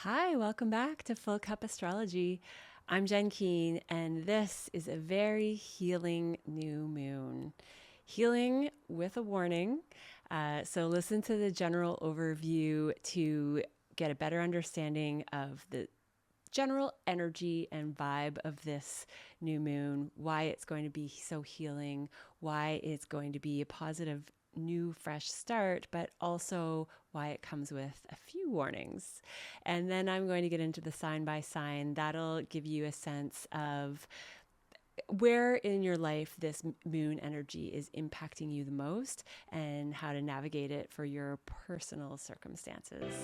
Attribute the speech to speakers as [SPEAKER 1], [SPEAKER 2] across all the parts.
[SPEAKER 1] Hi, welcome back to Full Cup Astrology. I'm Jen Keane, and this is a very healing new moon. Healing with a warning. So listen to the general overview to get a better understanding of the general energy and vibe of this new moon, why it's going to be so healing, why it's going to be a positive new fresh start, but also why it comes with a few warnings. And then I'm going to get into the sign by sign. That'll give you a sense of where in your life this moon energy is impacting you the most and how to navigate it for your personal circumstances.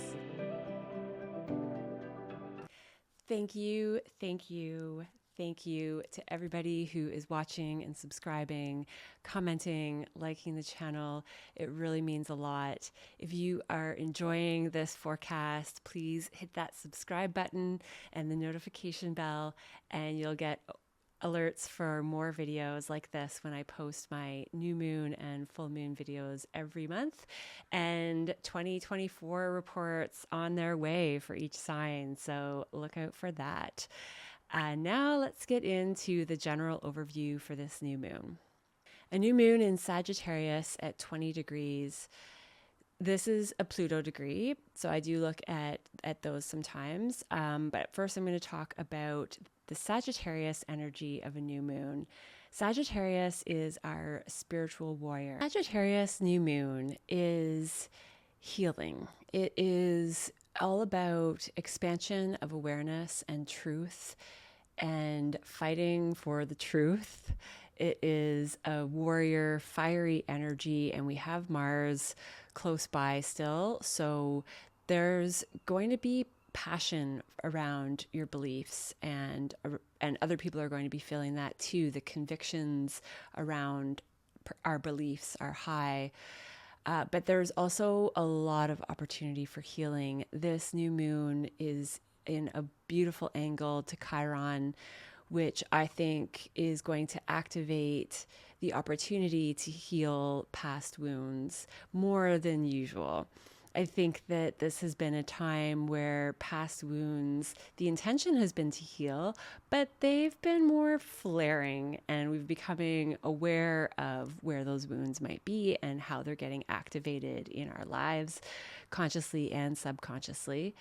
[SPEAKER 1] Thank you, thank you, thank you to everybody who is watching and subscribing, commenting, liking the channel. It really means a lot. If you are enjoying this forecast, please hit that subscribe button and the notification bell, and you'll get alerts for more videos like this when I post my new moon and full moon videos every month, and 2024 reports on their way for each sign, so look out for that. Now let's get into the general overview for this new moon. A new moon in Sagittarius at 20 degrees. This is a Pluto degree, so I do look at those sometimes. But first I'm going to talk about the Sagittarius energy of a new moon. Sagittarius is our spiritual warrior. Sagittarius new moon is healing. It is all about expansion of awareness and truth and fighting for the truth. It is a warrior, fiery energy, and we have Mars close by still. So there's going to be passion around your beliefs, and other people are going to be feeling that too. The convictions around our beliefs are high. But there's also a lot of opportunity for healing. This new moon is in a beautiful angle to Chiron, which I think is going to activate the opportunity to heal past wounds more than usual. I think that this has been a time where past wounds, the intention has been to heal, but they've been more flaring, and we've becoming aware of where those wounds might be and how they're getting activated in our lives, consciously and subconsciously.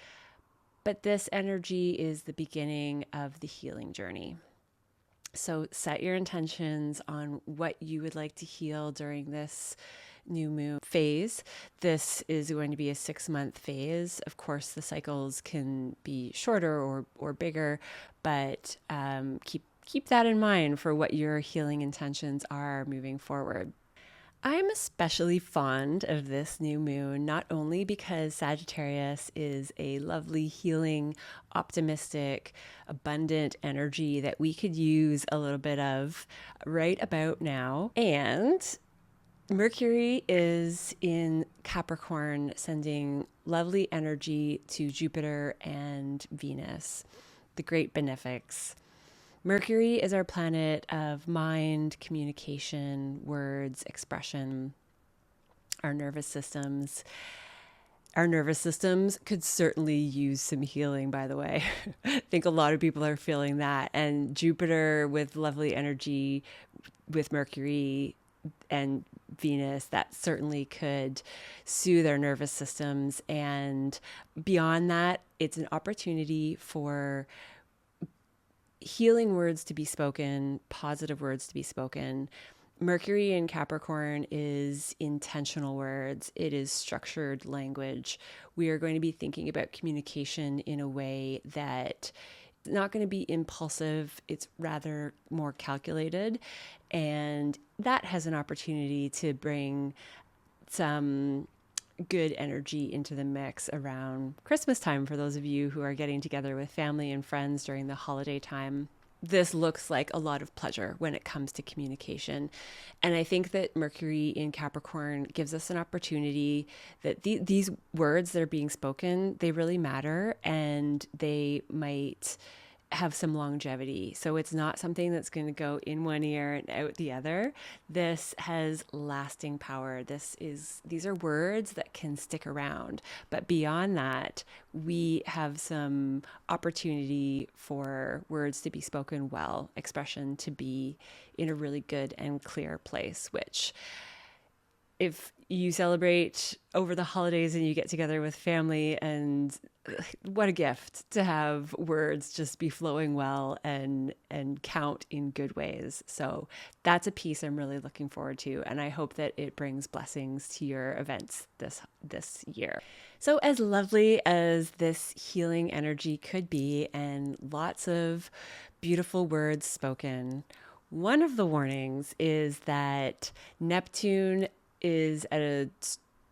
[SPEAKER 1] But this energy is the beginning of the healing journey. So set your intentions on what you would like to heal during this new moon phase. This is going to be a 6-month phase. Of course, the cycles can be shorter or bigger, but keep that in mind for what your healing intentions are moving forward. I'm especially fond of this new moon, not only because Sagittarius is a lovely, healing, optimistic, abundant energy that we could use a little bit of right about now, and Mercury is in Capricorn, sending lovely energy to Jupiter and Venus, the great benefics. Mercury is our planet of mind, communication, words, expression, our nervous systems. Our nervous systems could certainly use some healing, by the way. I think a lot of people are feeling that. And Jupiter with lovely energy with Mercury and Venus, that certainly could soothe our nervous systems. And beyond that, it's an opportunity for healing words to be spoken, positive words to be spoken. Mercury in Capricorn is intentional words. It is structured language. We are going to be thinking about communication in a way that is not going to be impulsive. It's rather more calculated. And that has an opportunity to bring some good energy into the mix around Christmas time for those of you who are getting together with family and friends during the holiday time. This looks like a lot of pleasure when it comes to communication. And I think that Mercury in Capricorn gives us an opportunity that these words that are being spoken, they really matter, and they might have some longevity. So it's not something that's going to go in one ear and out the other. This has lasting power. These are words that can stick around. But beyond that, we have some opportunity for words to be spoken well, expression to be in a really good and clear place, which if you celebrate over the holidays and you get together with family, and what a gift to have words just be flowing well and count in good ways. So that's a piece I'm really looking forward to, and I hope that it brings blessings to your events this year. So as lovely as this healing energy could be, and lots of beautiful words spoken, one of the warnings is that Neptune is at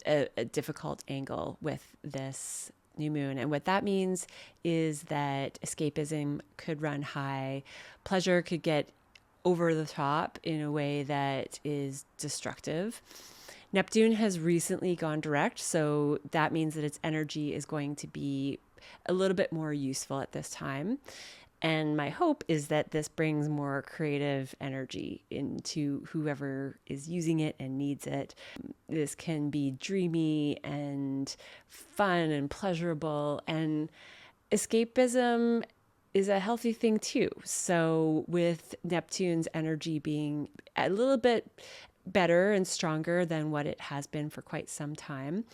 [SPEAKER 1] a difficult angle with this new moon. And what that means is that escapism could run high, pleasure could get over the top in a way that is destructive. Neptune has recently gone direct, so that means that its energy is going to be a little bit more useful at this time. And my hope is that this brings more creative energy into whoever is using it and needs it. This can be dreamy and fun and pleasurable, and escapism is a healthy thing too. So with Neptune's energy being a little bit better and stronger than what it has been for quite some time,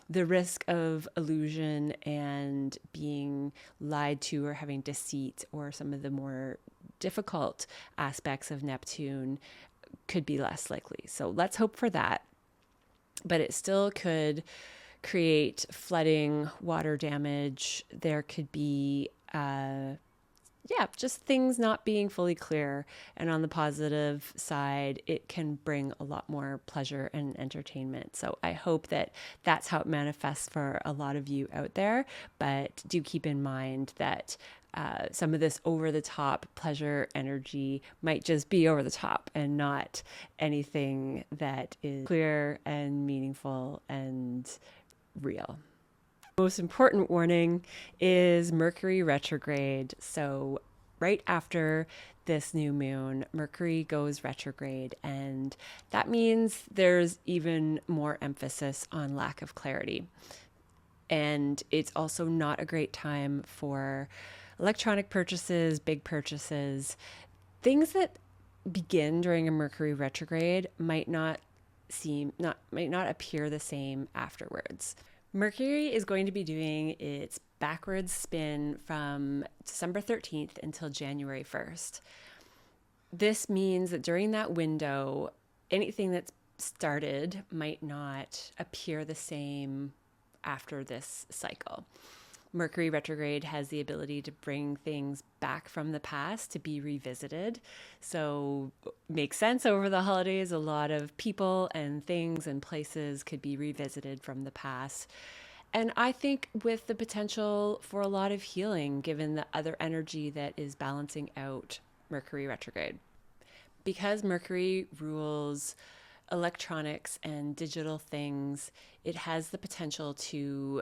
[SPEAKER 1] the risk of illusion and being lied to or having deceit or some of the more difficult aspects of Neptune could be less likely. So let's hope for that. But it still could create flooding, water damage. There could be just things not being fully clear. And on the positive side, it can bring a lot more pleasure and entertainment. So I hope that that's how it manifests for a lot of you out there. But do keep in mind that some of this over-the-top pleasure energy might just be over the top and not anything that is clear and meaningful and real. Most important warning is Mercury retrograde. So right after this new moon, Mercury goes retrograde, and that means there's even more emphasis on lack of clarity. And it's also not a great time for electronic purchases, big purchases. Things that begin during a Mercury retrograde might not appear the same afterwards. Mercury is going to be doing its backwards spin from December 13th until January 1st. This means that during that window, anything that's started might not appear the same after this cycle. Mercury retrograde has the ability to bring things back from the past to be revisited. So makes sense over the holidays. A lot of people and things and places could be revisited from the past. And I think with the potential for a lot of healing, given the other energy that is balancing out Mercury retrograde. Because Mercury rules electronics and digital things, it has the potential to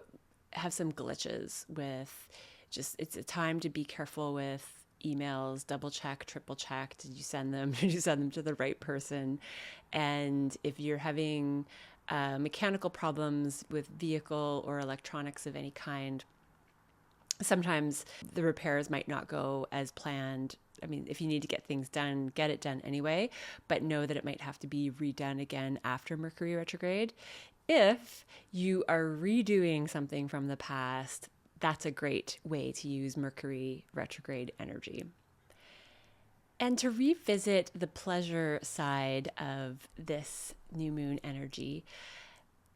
[SPEAKER 1] have some glitches with it's a time to be careful with emails, double check, triple check. Did you send them? Did you send them to the right person? And if you're having mechanical problems with vehicle or electronics of any kind, sometimes the repairs might not go as planned. I mean, if you need to get things done, get it done anyway, but know that it might have to be redone again after Mercury retrograde. If you are redoing something from the past, that's a great way to use Mercury retrograde energy. And to revisit the pleasure side of this new moon energy,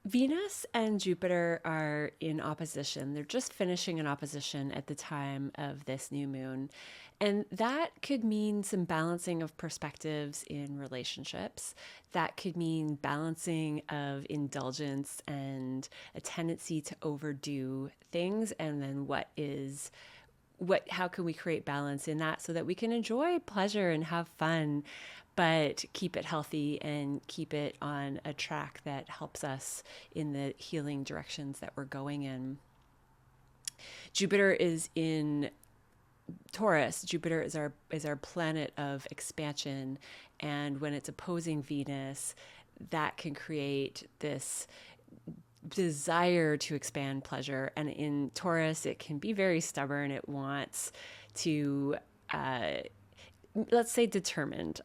[SPEAKER 1] Venus and Jupiter are in opposition. They're just finishing an opposition at the time of this new moon. And that could mean some balancing of perspectives in relationships. That could mean balancing of indulgence and a tendency to overdo things. And then how can we create balance in that so that we can enjoy pleasure and have fun, but keep it healthy and keep it on a track that helps us in the healing directions that we're going in. Jupiter is in Taurus, Jupiter is our planet of expansion, and when it's opposing Venus, that can create this desire to expand pleasure. And in Taurus, it can be very stubborn. It wants to, let's say, determined.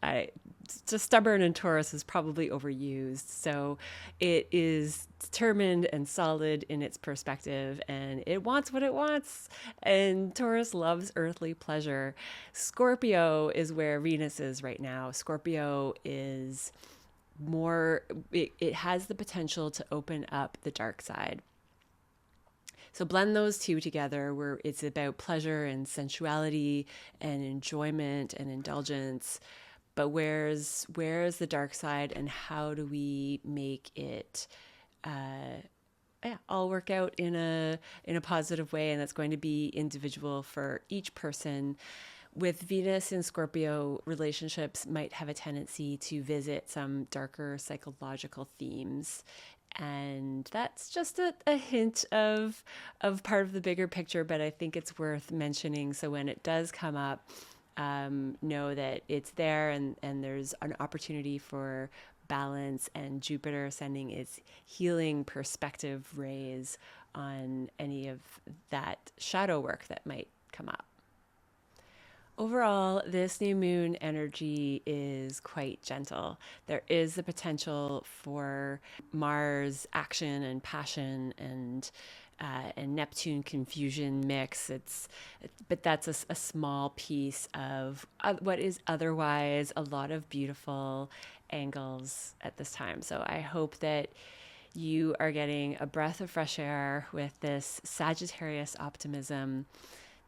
[SPEAKER 1] Just stubborn and Taurus is probably overused. So it is determined and solid in its perspective, and it wants what it wants. And Taurus loves earthly pleasure. Scorpio is where Venus is right now. Scorpio is more, it has the potential to open up the dark side. So blend those two together, where it's about pleasure and sensuality and enjoyment and indulgence. But where's the dark side, and how do we make it all work out in a positive way? And that's going to be individual for each person. With Venus in Scorpio, relationships might have a tendency to visit some darker psychological themes. And that's just a hint of part of the bigger picture, but I think it's worth mentioning. So when it does come up, know that it's there, and there's an opportunity for balance, and Jupiter sending its healing perspective rays on any of that shadow work that might come up. Overall, this new moon energy is quite gentle. There is the potential for Mars action and passion and Neptune confusion mix. But that's a small piece of what is otherwise a lot of beautiful angles at this time. So I hope that you are getting a breath of fresh air with this Sagittarius optimism.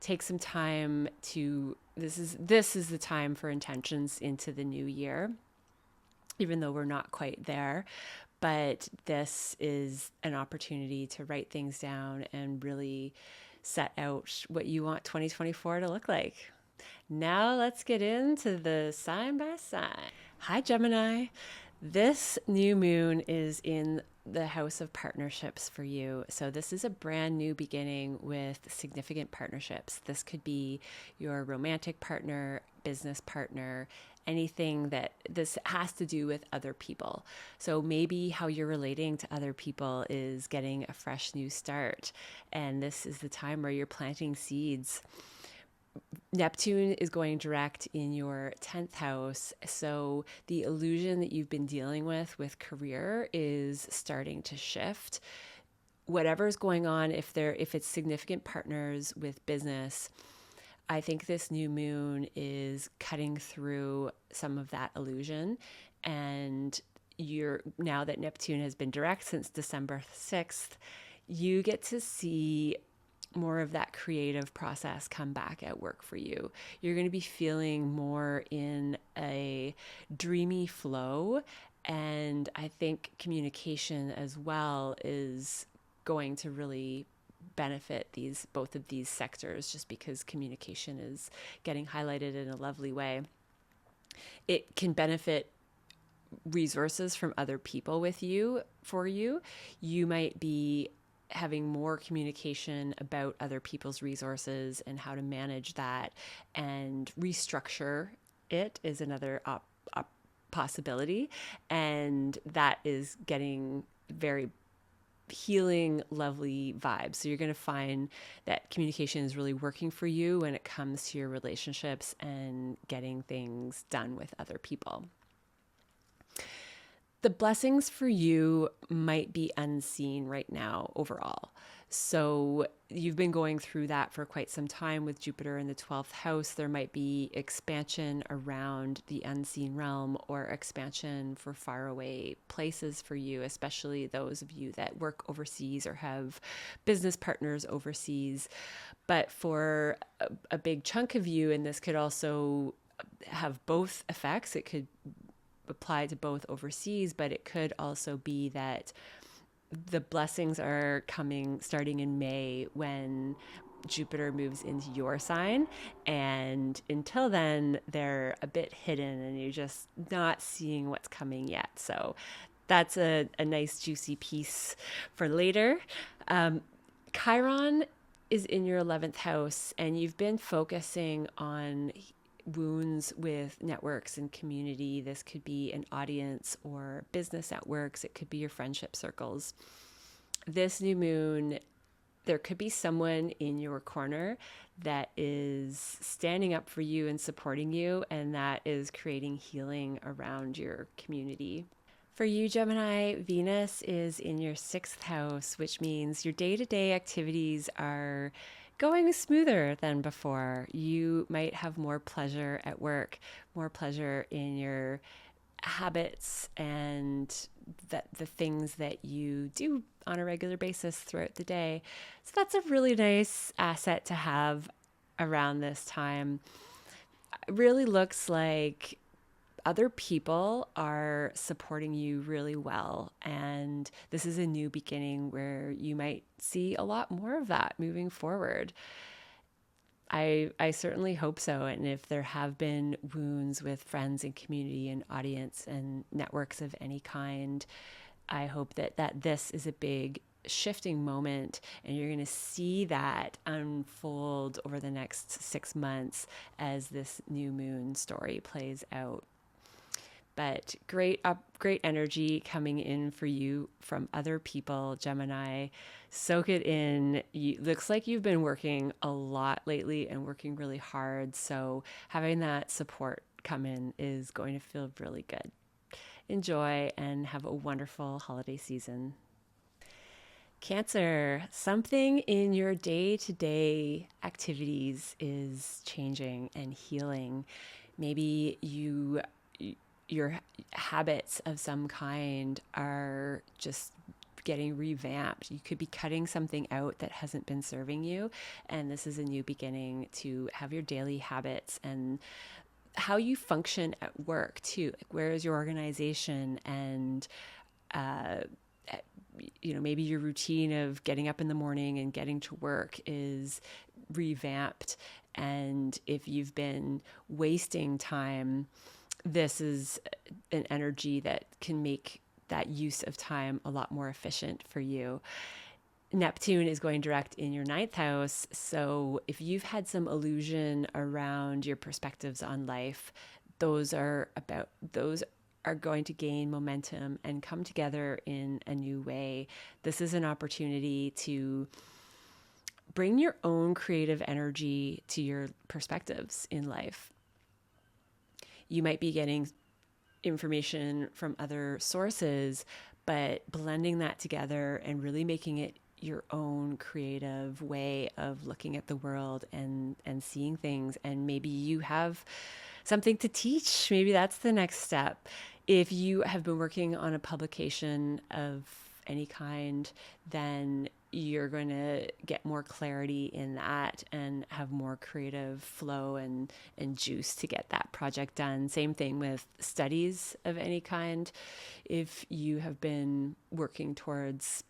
[SPEAKER 1] Take some time to, this is the time for intentions into the new year, even though we're not quite there. But this is an opportunity to write things down and really set out what you want 2024 to look like. Now let's get into the sign by sign. Hi, Gemini. This new moon is in the house of partnerships for you. So this is a brand new beginning with significant partnerships. This could be your romantic partner, business partner, anything that this has to do with other people. So maybe how you're relating to other people is getting a fresh new start. And this is the time where you're planting seeds. Neptune is going direct in your 10th house. So the illusion that you've been dealing with career is starting to shift. Whatever's going on, if it's significant partners with business, I think this new moon is cutting through some of that illusion. And now that Neptune has been direct since December 6th, you get to see more of that creative process come back at work for you. You're going to be feeling more in a dreamy flow. And I think communication as well is going to really benefit both of these sectors, just because communication is getting highlighted in a lovely way. It can benefit resources from other people for you. You might be having more communication about other people's resources and how to manage that, and restructure it is another possibility. And that is getting very healing, lovely vibes. So you're going to find that communication is really working for you when it comes to your relationships and getting things done with other people. The blessings for you might be unseen right now overall. So you've been going through that for quite some time with Jupiter in the 12th house. There might be expansion around the unseen realm, or expansion for faraway places for you, especially those of you that work overseas or have business partners overseas. But for a big chunk of you, and this could also have both effects, it could apply to both overseas, but it could also be that the blessings are starting in May, when Jupiter moves into your sign. And until then, they're a bit hidden and you're just not seeing what's coming yet. So that's a nice juicy piece for later. Chiron is in your 11th house, and you've been focusing on wounds with networks and community. This could be an audience or business networks. It could be your friendship circles. This new moon, there could be someone in your corner that is standing up for you and supporting you, and that is creating healing around your community. For you, Gemini, Venus is in your 6th house, which means your day-to-day activities are going smoother than before. You might have more pleasure at work, more pleasure in your habits and the things that you do on a regular basis throughout the day. So that's a really nice asset to have around this time. It really looks like other people are supporting you really well. And this is a new beginning where you might see a lot more of that moving forward. I certainly hope so. And if there have been wounds with friends and community and audience and networks of any kind, I hope that this is a big shifting moment, and you're going to see that unfold over the next 6 months as this new moon story plays out. But great energy coming in for you from other people, Gemini. Soak it in. Looks like you've been working a lot lately and working really hard. So having that support come in is going to feel really good. Enjoy and have a wonderful holiday season. Cancer, something in your day-to-day activities is changing and healing. Maybe your habits of some kind are just getting revamped. You could be cutting something out that hasn't been serving you, and this is a new beginning to have your daily habits and how you function at work too. Like, where is your organization? And maybe your routine of getting up in the morning and getting to work is revamped. And if you've been wasting time, this is an energy that can make that use of time a lot more efficient for you. Neptune is going direct in your 9th house. So if you've had some illusion around your perspectives on life, those are going to gain momentum and come together in a new way. This is an opportunity to bring your own creative energy to your perspectives in life. You might be getting information from other sources, but blending that together and really making it your own creative way of looking at the world and seeing things. And maybe you have something to teach. Maybe that's the next step. If you have been working on a publication of any kind, then you're going to get more clarity in that and have more creative flow and juice to get that project done. Same thing with studies of any kind. If you have been working towards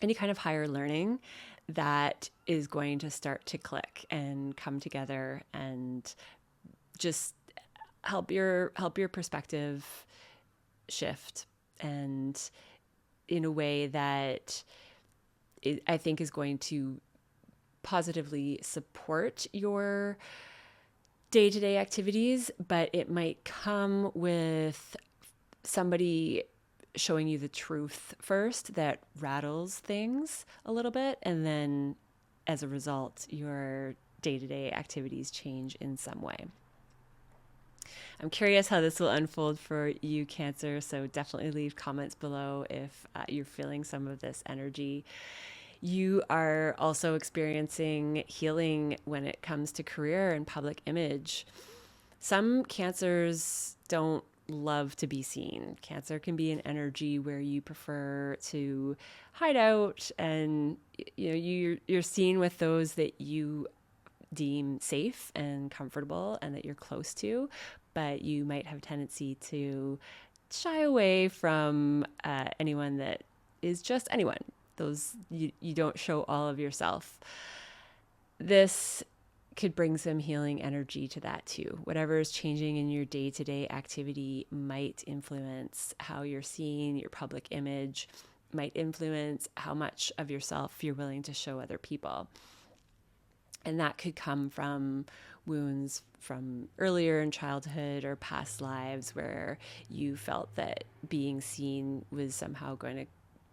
[SPEAKER 1] any kind of higher learning, that is going to start to click and come together and just help your perspective shift, and in a way that I think is going to positively support your day-to-day activities, but it might come with somebody showing you the truth first that rattles things a little bit, and then as a result, your day-to-day activities change in some way. I'm curious how this will unfold for you, Cancer, so definitely leave comments below if you're feeling some of this energy. You are also experiencing healing when it comes to career and public image. Some Cancers don't love to be seen. Cancer can be an energy where you prefer to hide out, and you're seen with those that you deem safe and comfortable and that you're close to, but you might have a tendency to shy away from anyone that is just anyone. Those you don't show all of yourself. This could bring some healing energy to that too. Whatever is changing in your day-to-day activity might influence how you're seen, your public image. might influence how much of yourself you're willing to show other people. And that could come from wounds from earlier in childhood or past lives where you felt that being seen was somehow going to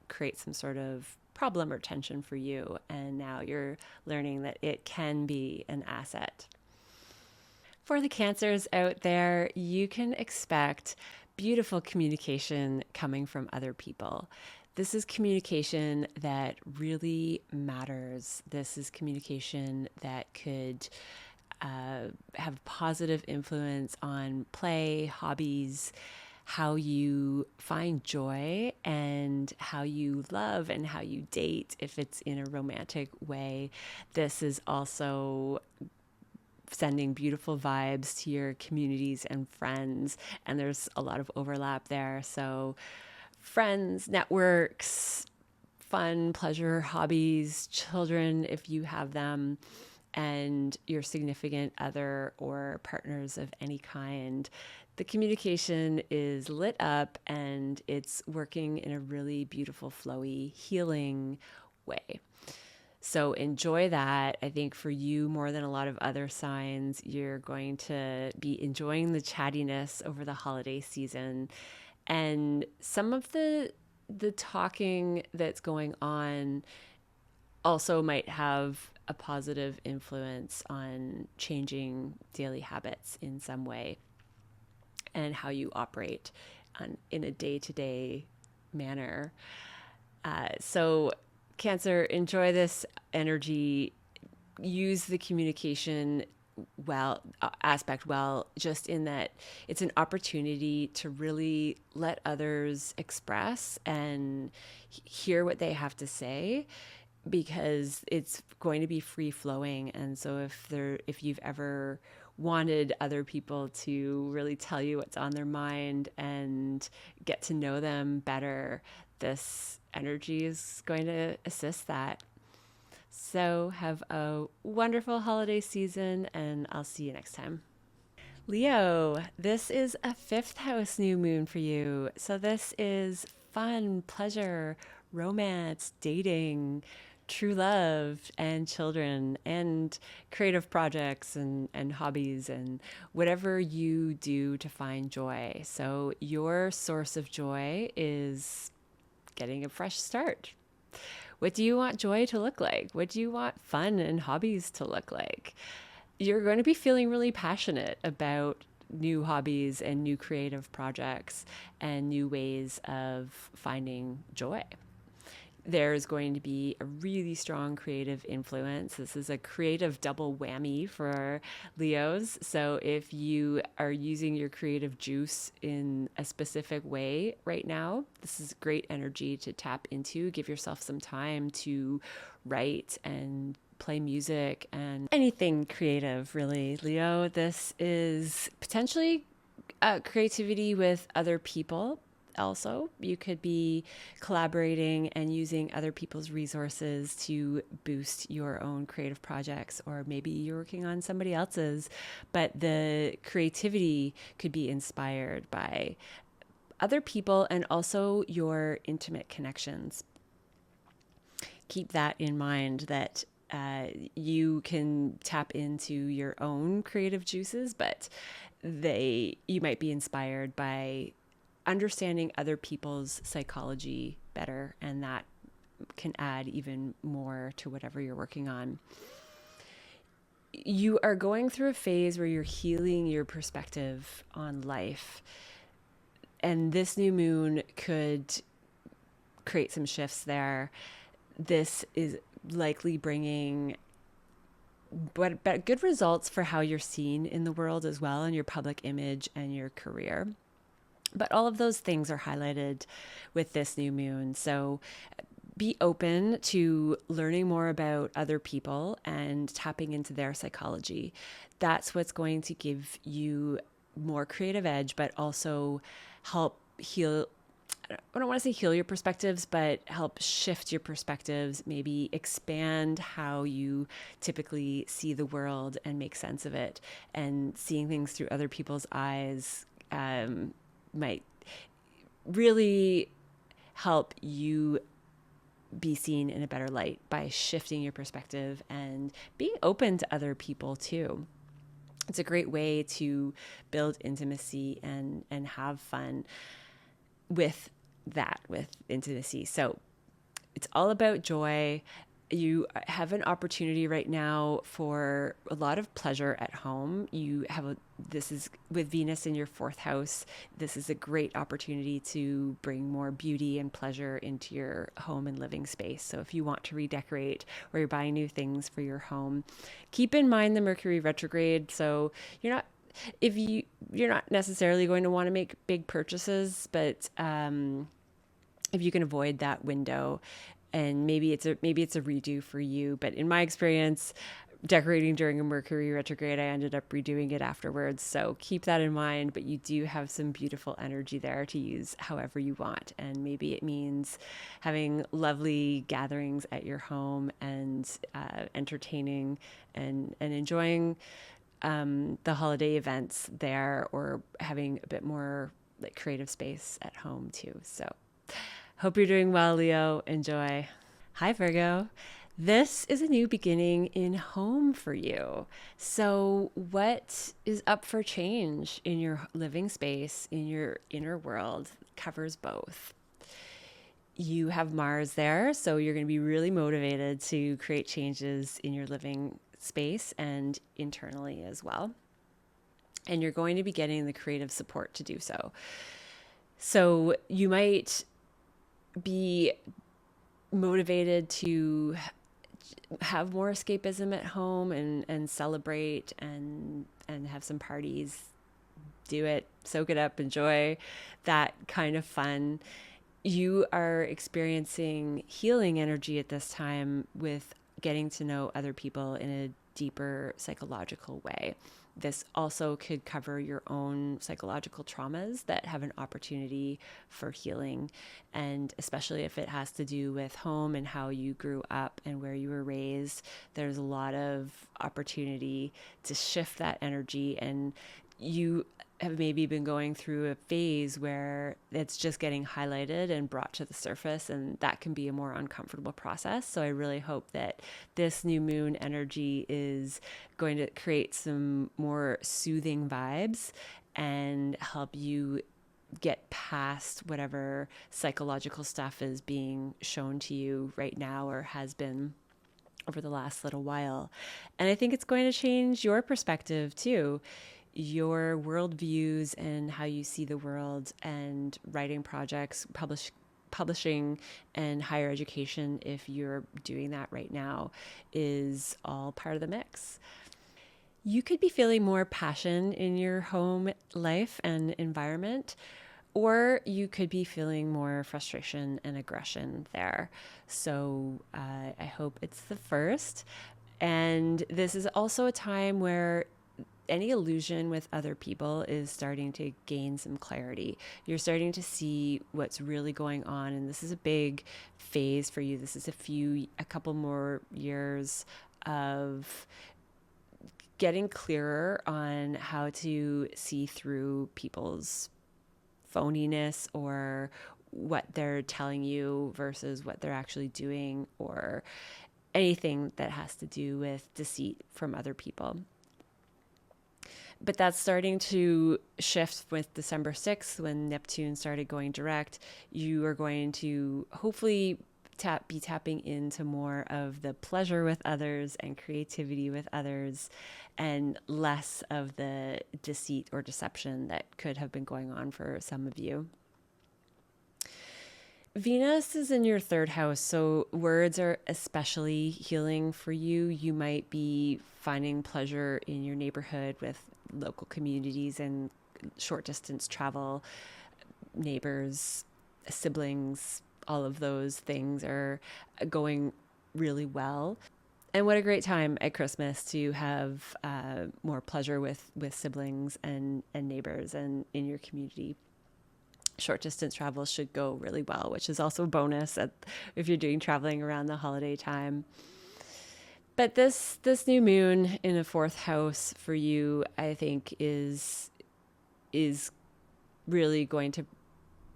[SPEAKER 1] create some sort of problem or tension for you. And now you're learning that it can be an asset. For the Cancers out there, you can expect beautiful communication coming from other people. This is communication that really matters. This is communication that could have positive influence on play, hobbies, how you find joy, and how you love and how you date if it's in a romantic way. This is also sending beautiful vibes to your communities and friends, and there's a lot of overlap there. So friends, networks, fun, pleasure, hobbies, children, if you have them, and your significant other or partners of any kind. The communication is lit up and it's working in a really beautiful, flowy, healing way. So enjoy that. I think for you, more than a lot of other signs, you're going to be enjoying the chattiness over the holiday season. And some of the talking that's going on also might have a positive influence on changing daily habits in some way and how you operate in a day-to-day manner. So Cancer, enjoy this energy. Use the communication aspect well, just in that it's an opportunity to really let others express and hear what they have to say, because it's going to be free flowing. And so if you've ever wanted other people to really tell you what's on their mind and get to know them better, this energy is going to assist that. So have a wonderful holiday season, and I'll see you next time. Leo, this is a 5th house new moon for you. So this is fun, pleasure, romance, dating, true love, and children, and creative projects and hobbies, and whatever you do to find joy. So your source of joy is getting a fresh start. What do you want joy to look like? What do you want fun and hobbies to look like? You're going to be feeling really passionate about new hobbies and new creative projects and new ways of finding joy. There's going to be a really strong creative influence. This is a creative double whammy for Leos. So if you are using your creative juice in a specific way right now, this is great energy to tap into. Give yourself some time to write and play music and anything creative, really, Leo. This is potentially creativity with other people. Also, you could be collaborating and using other people's resources to boost your own creative projects, or maybe you're working on somebody else's, but the creativity could be inspired by other people and also your intimate connections. Keep that in mind, that you can tap into your own creative juices, but you might be inspired by understanding other people's psychology better, and that can add even more to whatever you're working on. You are going through a phase where you're healing your perspective on life, and this new moon could create some shifts there. This is likely bringing but good results for how you're seen in the world as well, and your public image and your career. But all of those things are highlighted with this new moon. So be open to learning more about other people and tapping into their psychology. That's what's going to give you more creative edge, but also help heal. I don't want to say heal your perspectives, but help shift your perspectives, maybe expand how you typically see the world and make sense of it. And seeing things through other people's eyes might really help you be seen in a better light by shifting your perspective and being open to other people too. It's a great way to build intimacy and have fun with intimacy. So it's all about joy. You have an opportunity right now for a lot of pleasure at home. This is with Venus in your fourth house. This is a great opportunity to bring more beauty and pleasure into your home and living space. So if you want to redecorate or you're buying new things for your home, keep in mind the Mercury retrograde. So you're not necessarily going to want to make big purchases, but if you can avoid that window, and maybe it's a redo for you. But in my experience, decorating during a Mercury retrograde, I ended up redoing it afterwards. So keep that in mind, but you do have some beautiful energy there to use however you want. And maybe it means having lovely gatherings at your home and entertaining and enjoying the holiday events there, or having a bit more like creative space at home too. So hope you're doing well, Leo. Enjoy. Hi, Virgo. This is a new beginning in home for you. So what is up for change in your living space, in your inner world? Covers both. You have Mars there, so you're going to be really motivated to create changes in your living space and internally as well. And you're going to be getting the creative support to do so. So you might be motivated to have more escapism at home and celebrate and have some parties. Do it, soak it up, enjoy that kind of fun. You are experiencing healing energy at this time with getting to know other people in a deeper psychological way. This also could cover your own psychological traumas that have an opportunity for healing. And especially if it has to do with home and how you grew up and where you were raised, there's a lot of opportunity to shift that energy. And you have maybe been going through a phase where it's just getting highlighted and brought to the surface, and that can be a more uncomfortable process. So I really hope that this new moon energy is going to create some more soothing vibes and help you get past whatever psychological stuff is being shown to you right now or has been over the last little while. And I think it's going to change your perspective too, your worldviews and how you see the world, and writing projects, publishing and higher education, if you're doing that right now, is all part of the mix. You could be feeling more passion in your home life and environment, or you could be feeling more frustration and aggression there. So I hope it's the first. And this is also a time where any illusion with other people is starting to gain some clarity. You're starting to see what's really going on, and this is a big phase for you. This is a couple more years of getting clearer on how to see through people's phoniness or what they're telling you versus what they're actually doing, or anything that has to do with deceit from other people. But that's starting to shift with December 6th, when Neptune started going direct. You are going to hopefully be tapping into more of the pleasure with others and creativity with others, and less of the deceit or deception that could have been going on for some of you. Venus is in your third house, so words are especially healing for you. You might be finding pleasure in your neighborhood with local communities and short distance travel, neighbors, siblings. All of those things are going really well. And what a great time at Christmas to have more pleasure with siblings and neighbors and in your community. Short distance travel should go really well, which is also a bonus if you're doing traveling around the holiday time. But this new moon in a fourth house for you, I think, is really going to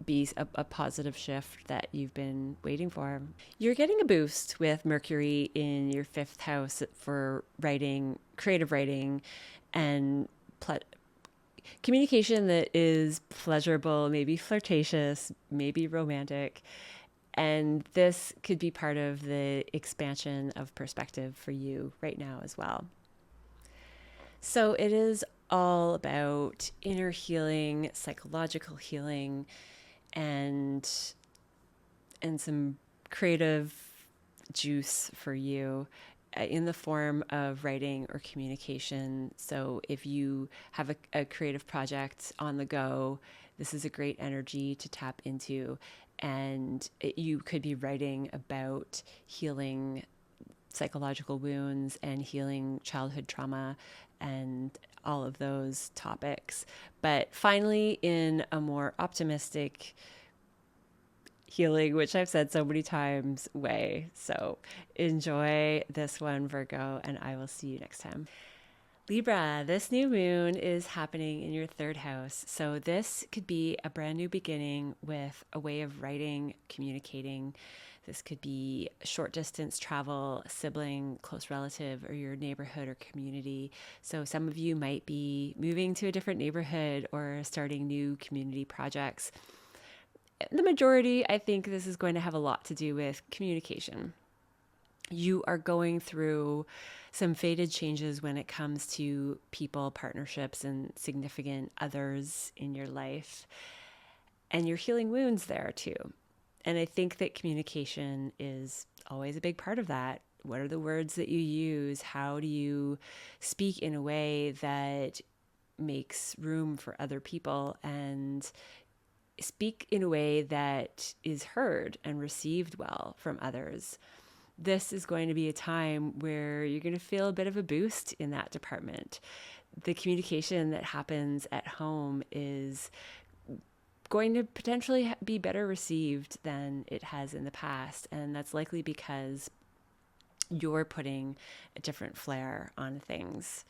[SPEAKER 1] be a positive shift that you've been waiting for. You're getting a boost with Mercury in your 5th house for writing, creative writing, and communication that is pleasurable, maybe flirtatious, maybe romantic. And this could be part of the expansion of perspective for you right now as well. So it is all about inner healing, psychological healing, and some creative juice for you in the form of writing or communication. So if you have a creative project on the go, this is a great energy to tap into. And you could be writing about healing psychological wounds and healing childhood trauma and all of those topics. But finally, in a more optimistic healing, which I've said so many times, way. So enjoy this one, Virgo, and I will see you next time. Libra, this new moon is happening in your 3rd house. So this could be a brand new beginning with a way of writing, communicating. This could be short distance travel, sibling, close relative, or your neighborhood or community. So some of you might be moving to a different neighborhood or starting new community projects. The majority, I think this is going to have a lot to do with communication. You are going through some fated changes when it comes to people, partnerships, and significant others in your life. And you're healing wounds there too. And I think that communication is always a big part of that. What are the words that you use? How do you speak in a way that makes room for other people and speak in a way that is heard and received well from others? This is going to be a time where you're going to feel a bit of a boost in that department. The communication that happens at home is going to potentially be better received than it has in the past. And that's likely because you're putting a different flair on things.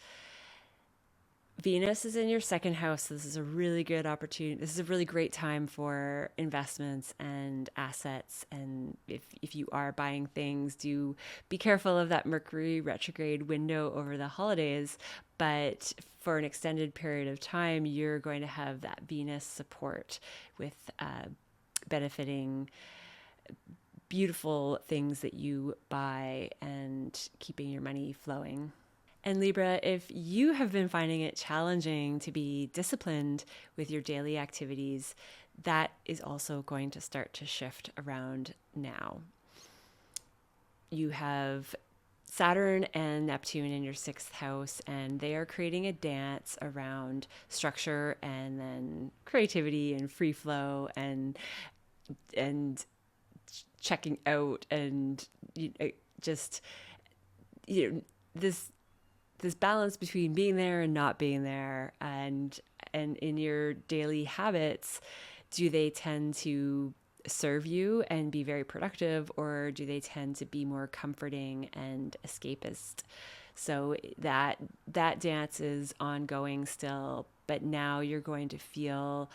[SPEAKER 1] Venus is in your 2nd house. This is a really good opportunity. This is a really great time for investments and assets. And if you are buying things, do be careful of that Mercury retrograde window over the holidays. But for an extended period of time, you're going to have that Venus support with benefiting beautiful things that you buy and keeping your money flowing. And Libra, if you have been finding it challenging to be disciplined with your daily activities, that is also going to start to shift around now. You have Saturn and Neptune in your 6th house, and they are creating a dance around structure and then creativity and free flow and checking out and this balance between being there and not being there. And in your daily habits, do they tend to serve you and be very productive, or do they tend to be more comforting and escapist? So that dance is ongoing still, but now you're going to feel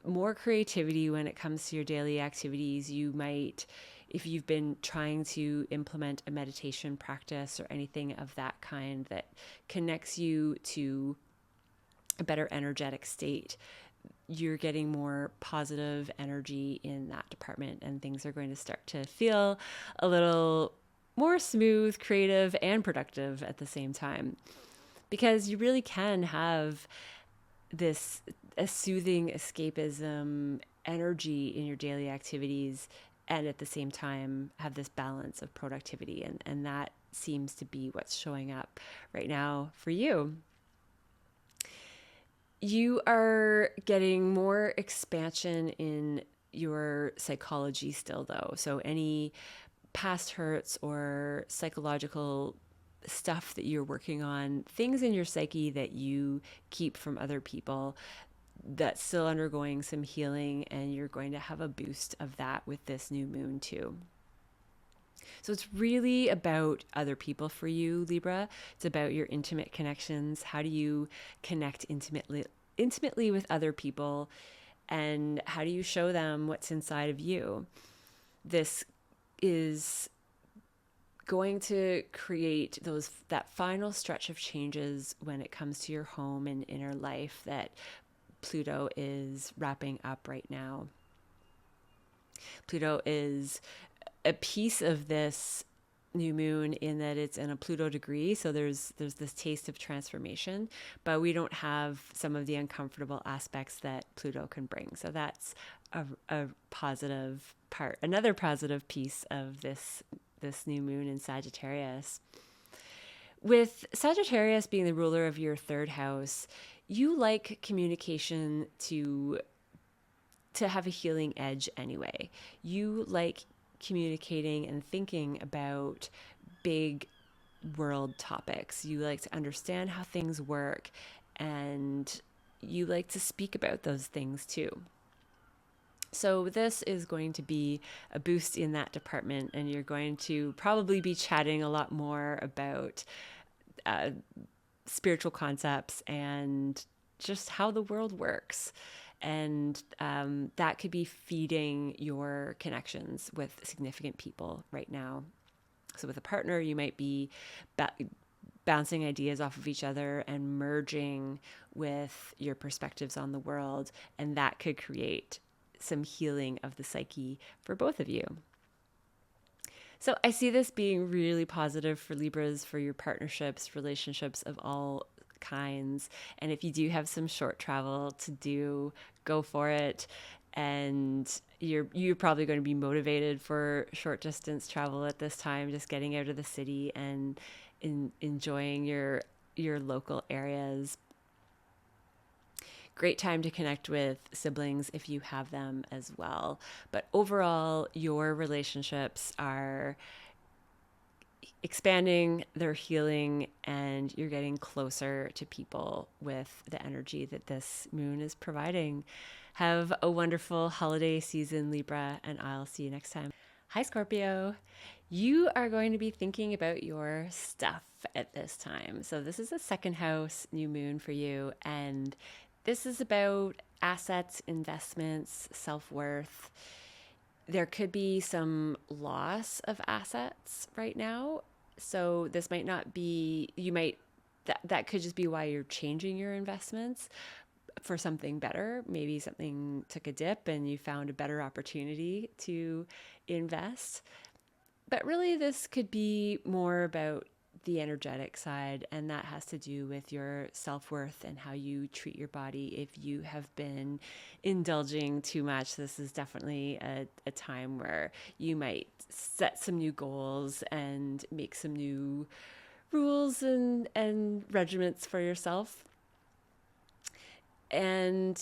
[SPEAKER 1] more creativity when it comes to your daily activities. You might, if you've been trying to implement a meditation practice or anything of that kind that connects you to a better energetic state, you're getting more positive energy in that department, and things are going to start to feel a little more smooth, creative, and productive at the same time. Because you really can have a soothing escapism energy in your daily activities, and at the same time have this balance of productivity. And that seems to be what's showing up right now for you. You are getting more expansion in your psychology still, though. So any past hurts or psychological stuff that you're working on, things in your psyche that you keep from other people, that's still undergoing some healing, and you're going to have a boost of that with this new moon too. So it's really about other people for you, Libra. It's about your intimate connections. How do you connect intimately with other people? And how do you show them what's inside of you? This is going to create that final stretch of changes when it comes to your home and inner life that Pluto is wrapping up right now. Pluto is a piece of this new moon in that it's in a Pluto degree, so there's this taste of transformation, but we don't have some of the uncomfortable aspects that Pluto can bring. So that's a positive part, another positive piece of this new moon in Sagittarius. With Sagittarius being the ruler of your third house, you like communication to have a healing edge anyway. You like communicating and thinking about big world topics. You like to understand how things work, and you like to speak about those things too. So this is going to be a boost in that department, and you're going to probably be chatting a lot more about spiritual concepts and just how the world works. And that could be feeding your connections with significant people right now. So with a partner, you might be bouncing ideas off of each other and merging with your perspectives on the world. And that could create some healing of the psyche for both of you. So I see this being really positive for Libras, for your partnerships, relationships of all kinds. And if you do have some short travel to do, go for it. And you're probably going to be motivated for short distance travel at this time, just getting out of the city and enjoying your local areas. Great time to connect with siblings if you have them as well. But overall, your relationships are expanding, they're healing, and you're getting closer to people with the energy that this moon is providing. Have a wonderful holiday season, Libra, and I'll see you next time. Hi, Scorpio. You are going to be thinking about your stuff at this time. So this is a second house new moon for you, and this is about assets, investments, self-worth. There could be some loss of assets right now. So this might not be, that could just be why you're changing your investments for something better. Maybe something took a dip and you found a better opportunity to invest. But really, this could be more about the energetic side, and that has to do with your self-worth and how you treat your body. If you have been indulging too much, this is definitely a time where you might set some new goals and make some new rules and regiments for yourself. And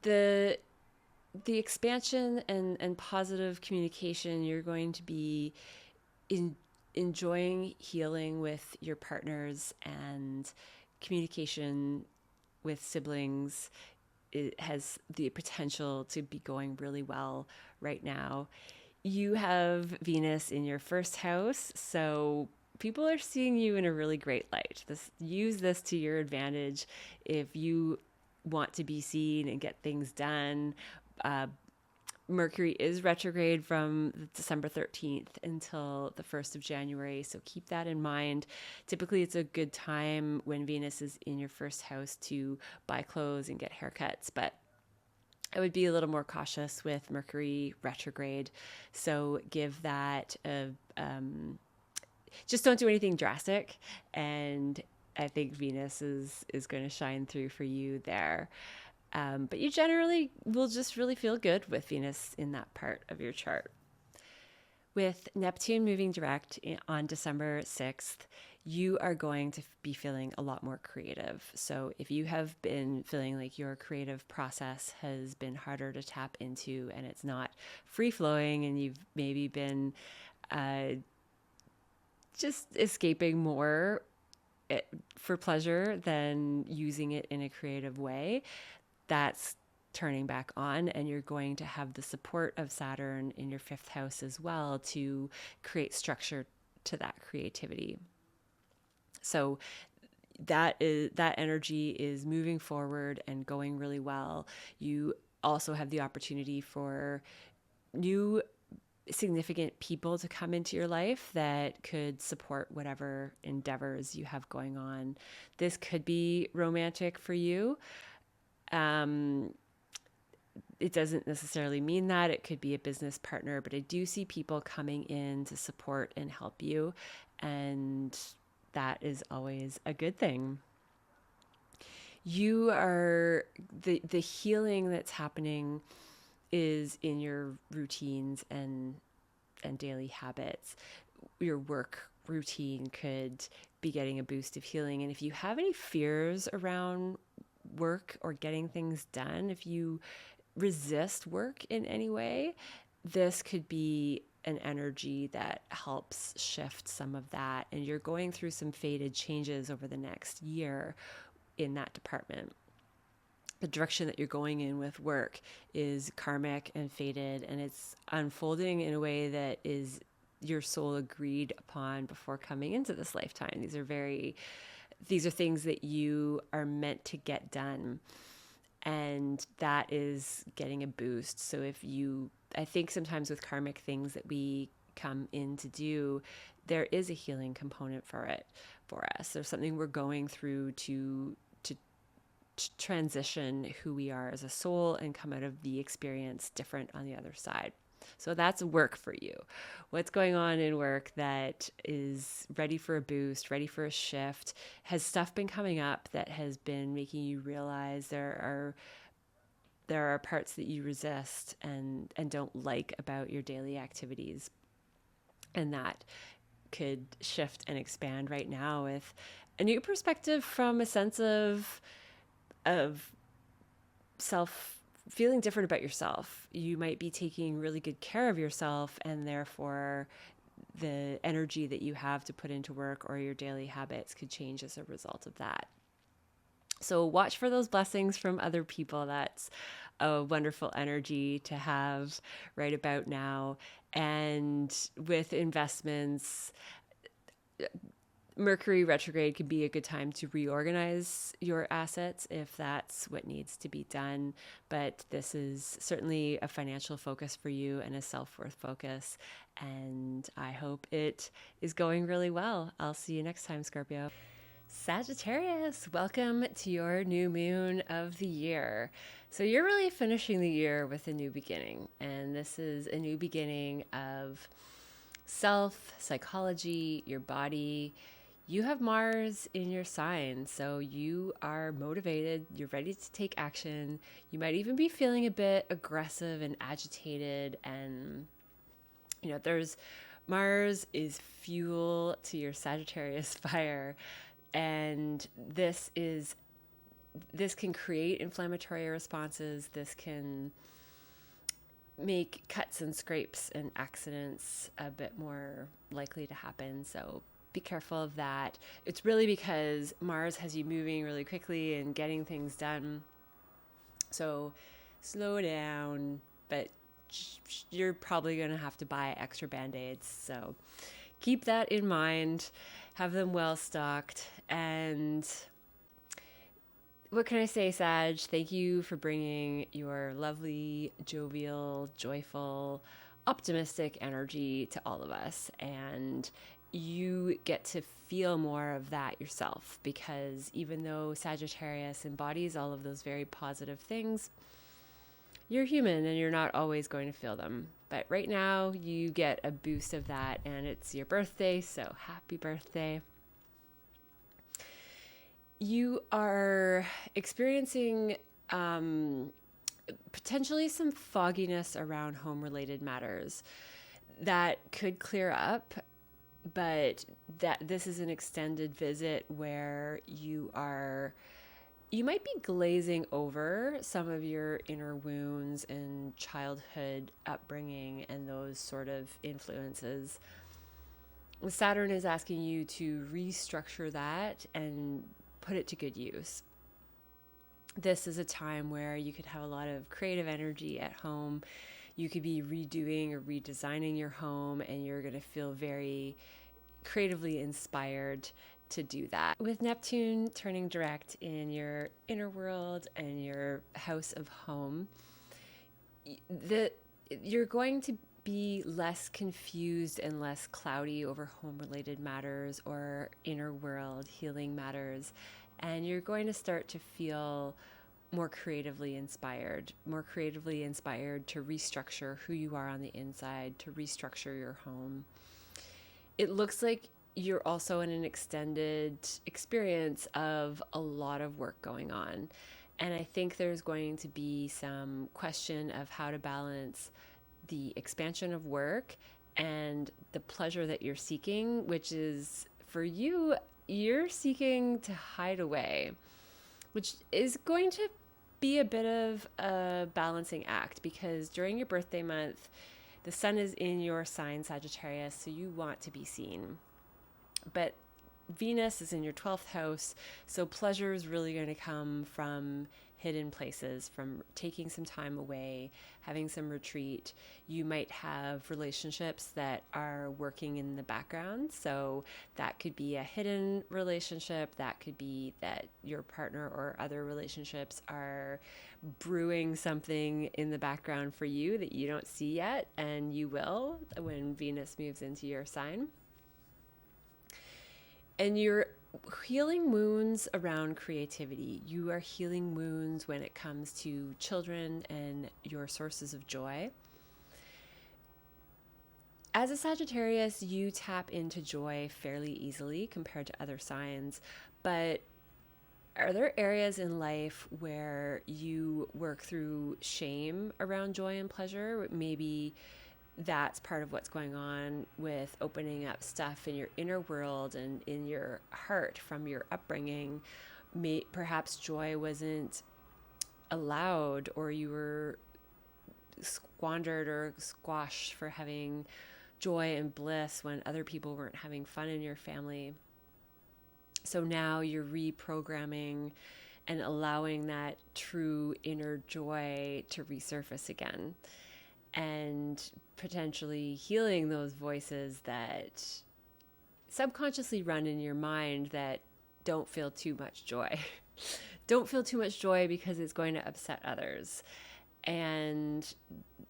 [SPEAKER 1] the expansion and positive communication, you're going to be enjoying healing with your partners, and communication with siblings, it has the potential to be going really well right now. You have Venus in your first house, so people are seeing you in a really great light. Use this to your advantage if you want to be seen and get things done. Mercury is retrograde from December 13th until the 1st of January, so keep that in mind. Typically, it's a good time when Venus is in your first house to buy clothes and get haircuts, but I would be a little more cautious with Mercury retrograde. So give that just don't do anything drastic, and I think Venus is going to shine through for you there. But you generally will just really feel good with Venus in that part of your chart. With Neptune moving direct on December 6th, you are going to be feeling a lot more creative. So if you have been feeling like your creative process has been harder to tap into and it's not free-flowing, and you've maybe been just escaping more for pleasure than using it in a creative way, that's turning back on, and you're going to have the support of Saturn in your fifth house as well to create structure to that creativity. So that energy is moving forward and going really well. You also have the opportunity for new significant people to come into your life that could support whatever endeavors you have going on. This could be romantic for you. It doesn't necessarily mean that. It could be a business partner, but I do see people coming in to support and help you, and that is always a good thing. You are the healing that's happening is in your routines and daily habits. Your work routine could be getting a boost of healing. And if you have any fears around work or getting things done, if you resist work in any way, this could be an energy that helps shift some of that. And you're going through some fated changes over the next year in that department. The direction that you're going in with work is karmic and fated, and it's unfolding in a way that is your soul agreed upon before coming into this lifetime. These are things that you are meant to get done, and that is getting a boost. So I think sometimes with karmic things that we come in to do, there is a healing component for us. There's something we're going through to transition who we are as a soul and come out of the experience different on the other side. So that's work for you. What's going on in work that is ready for a boost, ready for a shift? Has stuff been coming up that has been making you realize there are parts that you resist and don't like about your daily activities? And that could shift and expand right now with a new perspective from a sense of feeling different about yourself. You might be taking really good care of yourself, and therefore the energy that you have to put into work or your daily habits could change as a result of that. So watch for those blessings from other people. That's a wonderful energy to have right about now. And with investments, Mercury retrograde could be a good time to reorganize your assets if that's what needs to be done. But this is certainly a financial focus for you and a self-worth focus. And I hope it is going really well. I'll see you next time, Scorpio. Sagittarius, welcome to your new moon of the year. So you're really finishing the year with a new beginning. And this is a new beginning of self, psychology, your body. You have Mars in your sign, so you are motivated, you're ready to take action. You might even be feeling a bit aggressive and agitated, and Mars is fuel to your Sagittarius fire, and this can create inflammatory responses. This can make cuts and scrapes and accidents a bit more likely to happen. So be careful of that. It's really because Mars has you moving really quickly and getting things done. So slow down, but you're probably going to have to buy extra Band-Aids. So keep that in mind. Have them well stocked. And what can I say, Sag? Thank you for bringing your lovely, jovial, joyful, optimistic energy to all of us. And you get to feel more of that yourself, because even though Sagittarius embodies all of those very positive things, you're human and you're not always going to feel them. But right now you get a boost of that, and it's your birthday, so happy birthday. You are experiencing potentially some fogginess around home-related matters that could clear up, but that this is an extended visit where you might be glazing over some of your inner wounds and childhood upbringing and those sort of influences. Saturn is asking you to restructure that and put it to good use. This is a time where you could have a lot of creative energy at home. You could be redoing or redesigning your home, and you're going to feel very creatively inspired to do that. With Neptune turning direct in your inner world and your house of home, you're going to be less confused and less cloudy over home-related matters or inner world healing matters. And you're going to start to feel more creatively inspired to restructure who you are on the inside, to restructure your home. It looks like you're also in an extended experience of a lot of work going on. And I think there's going to be some question of how to balance the expansion of work and the pleasure that you're seeking, which is for you, you're seeking to hide away, which is going to be a bit of a balancing act because during your birthday month, the sun is in your sign Sagittarius, so you want to be seen. But Venus is in your 12th house, so pleasure is really going to come from hidden places, from taking some time away, having some retreat. You might have relationships that are working in the background, so that could be a hidden relationship. That could be that your partner or other relationships are brewing something in the background for you that you don't see yet, and you will when Venus moves into your sign. And you're healing wounds around creativity. You are healing wounds when it comes to children and your sources of joy. As a Sagittarius, you tap into joy fairly easily compared to other signs, but are there areas in life where you work through shame around joy and pleasure? Maybe that's part of what's going on with opening up stuff in your inner world and in your heart from your upbringing. Perhaps joy wasn't allowed, or you were squandered or squashed for having joy and bliss when other people weren't having fun in your family. So now you're reprogramming and allowing that true inner joy to resurface again, and potentially healing those voices that subconsciously run in your mind that don't feel too much joy. Don't feel too much joy because it's going to upset others. And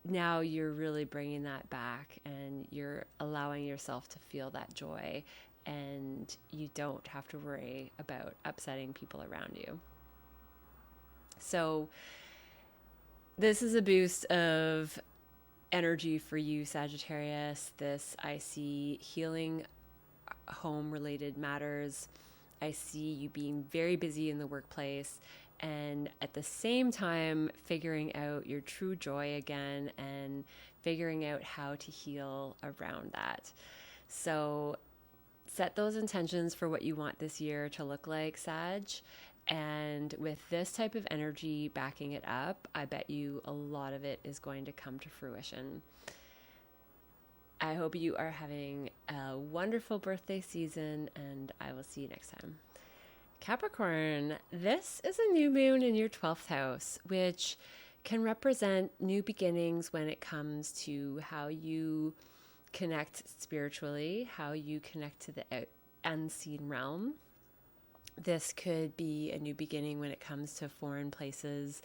[SPEAKER 1] now you're really bringing that back and you're allowing yourself to feel that joy, and you don't have to worry about upsetting people around you. So this is a boost of energy for you, Sagittarius. This, I see healing home-related matters. I see you being very busy in the workplace and at the same time figuring out your true joy again and figuring out how to heal around that. So set those intentions for what you want this year to look like, Sag. And with this type of energy backing it up, I bet you a lot of it is going to come to fruition. I hope you are having a wonderful birthday season, and I will see you next time. Capricorn, this is a new moon in your 12th house, which can represent new beginnings when it comes to how you connect spiritually, how you connect to the unseen realm. This could be a new beginning when it comes to foreign places,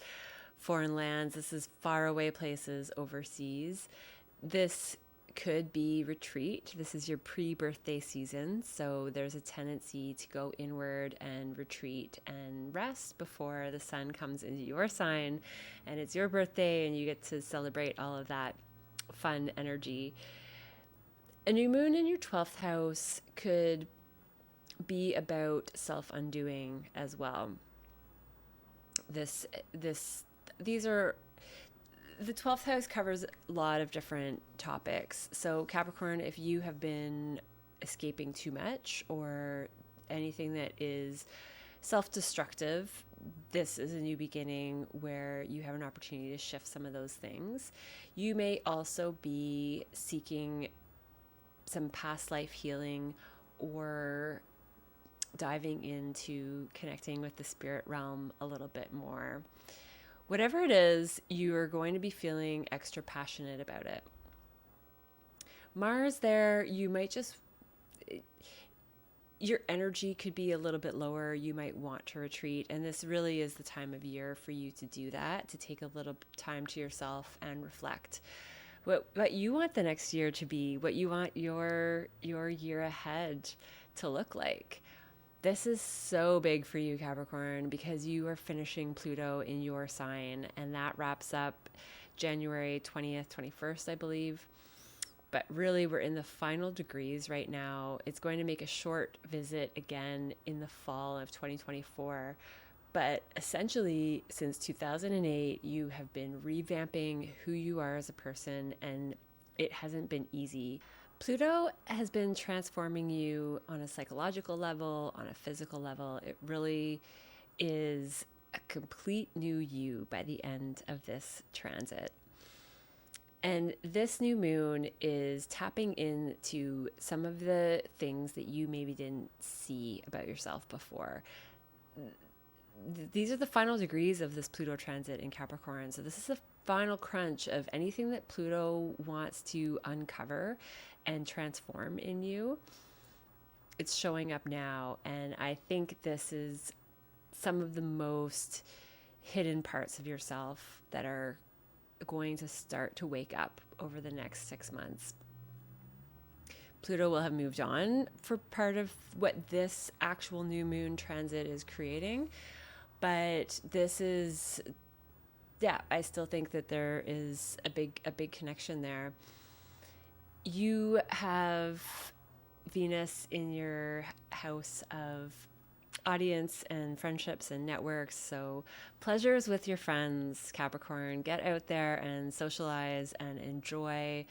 [SPEAKER 1] foreign lands. This is faraway places overseas. This could be retreat. This is your pre-birthday season, so there's a tendency to go inward and retreat and rest before the sun comes into your sign and it's your birthday and you get to celebrate all of that fun energy. A new moon in your 12th house could be about self-undoing as well. The 12th house covers a lot of different topics. So Capricorn, if you have been escaping too much or anything that is self-destructive, this is a new beginning where you have an opportunity to shift some of those things. You may also be seeking some past life healing or diving into connecting with the spirit realm a little bit more. Whatever it is, you are going to be feeling extra passionate about it. Mars there, you might just, your energy could be a little bit lower. You might want to retreat. And this really is the time of year for you to do that, to take a little time to yourself and reflect what you want the next year to be, what you want your year ahead to look like. This is so big for you, Capricorn, because you are finishing Pluto in your sign, and that wraps up January 20th, 21st, I believe. But really, we're in the final degrees right now. It's going to make a short visit again in the fall of 2024. But essentially, since 2008, you have been revamping who you are as a person, and it hasn't been easy. Pluto has been transforming you on a psychological level, on a physical level. It really is a complete new you by the end of this transit. And this new moon is tapping into some of the things that you maybe didn't see about yourself before. These are the final degrees of this Pluto transit in Capricorn. So this is the final crunch of anything that Pluto wants to uncover and transform in you. It's showing up now. And I think this is some of the most hidden parts of yourself that are going to start to wake up over the next 6 months. Pluto will have moved on for part of what this actual new moon transit is creating. But this is, I still think that there is a big connection there. You have Venus in your house of audience and friendships and networks. So pleasures with your friends, Capricorn. Get out there and socialize and enjoy.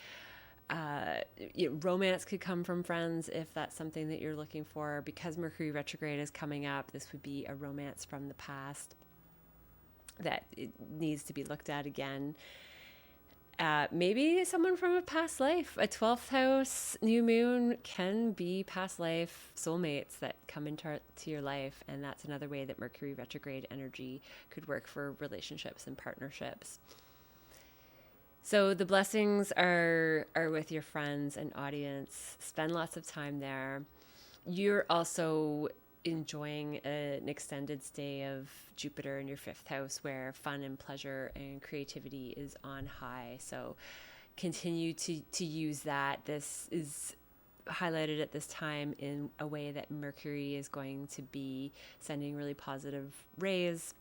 [SPEAKER 1] Romance could come from friends if that's something that you're looking for. Because Mercury retrograde is coming up, this would be a romance from the past that it needs to be looked at again. Maybe someone from a past life. A 12th house new moon can be past life soulmates that come into your life. And that's another way that Mercury retrograde energy could work for relationships and partnerships. So the blessings are with your friends and audience. Spend lots of time there. You're also enjoying an extended stay of Jupiter in your 5th house, where fun and pleasure and creativity is on high. So continue to use that. This is highlighted at this time in a way that Mercury is going to be sending really positive rays.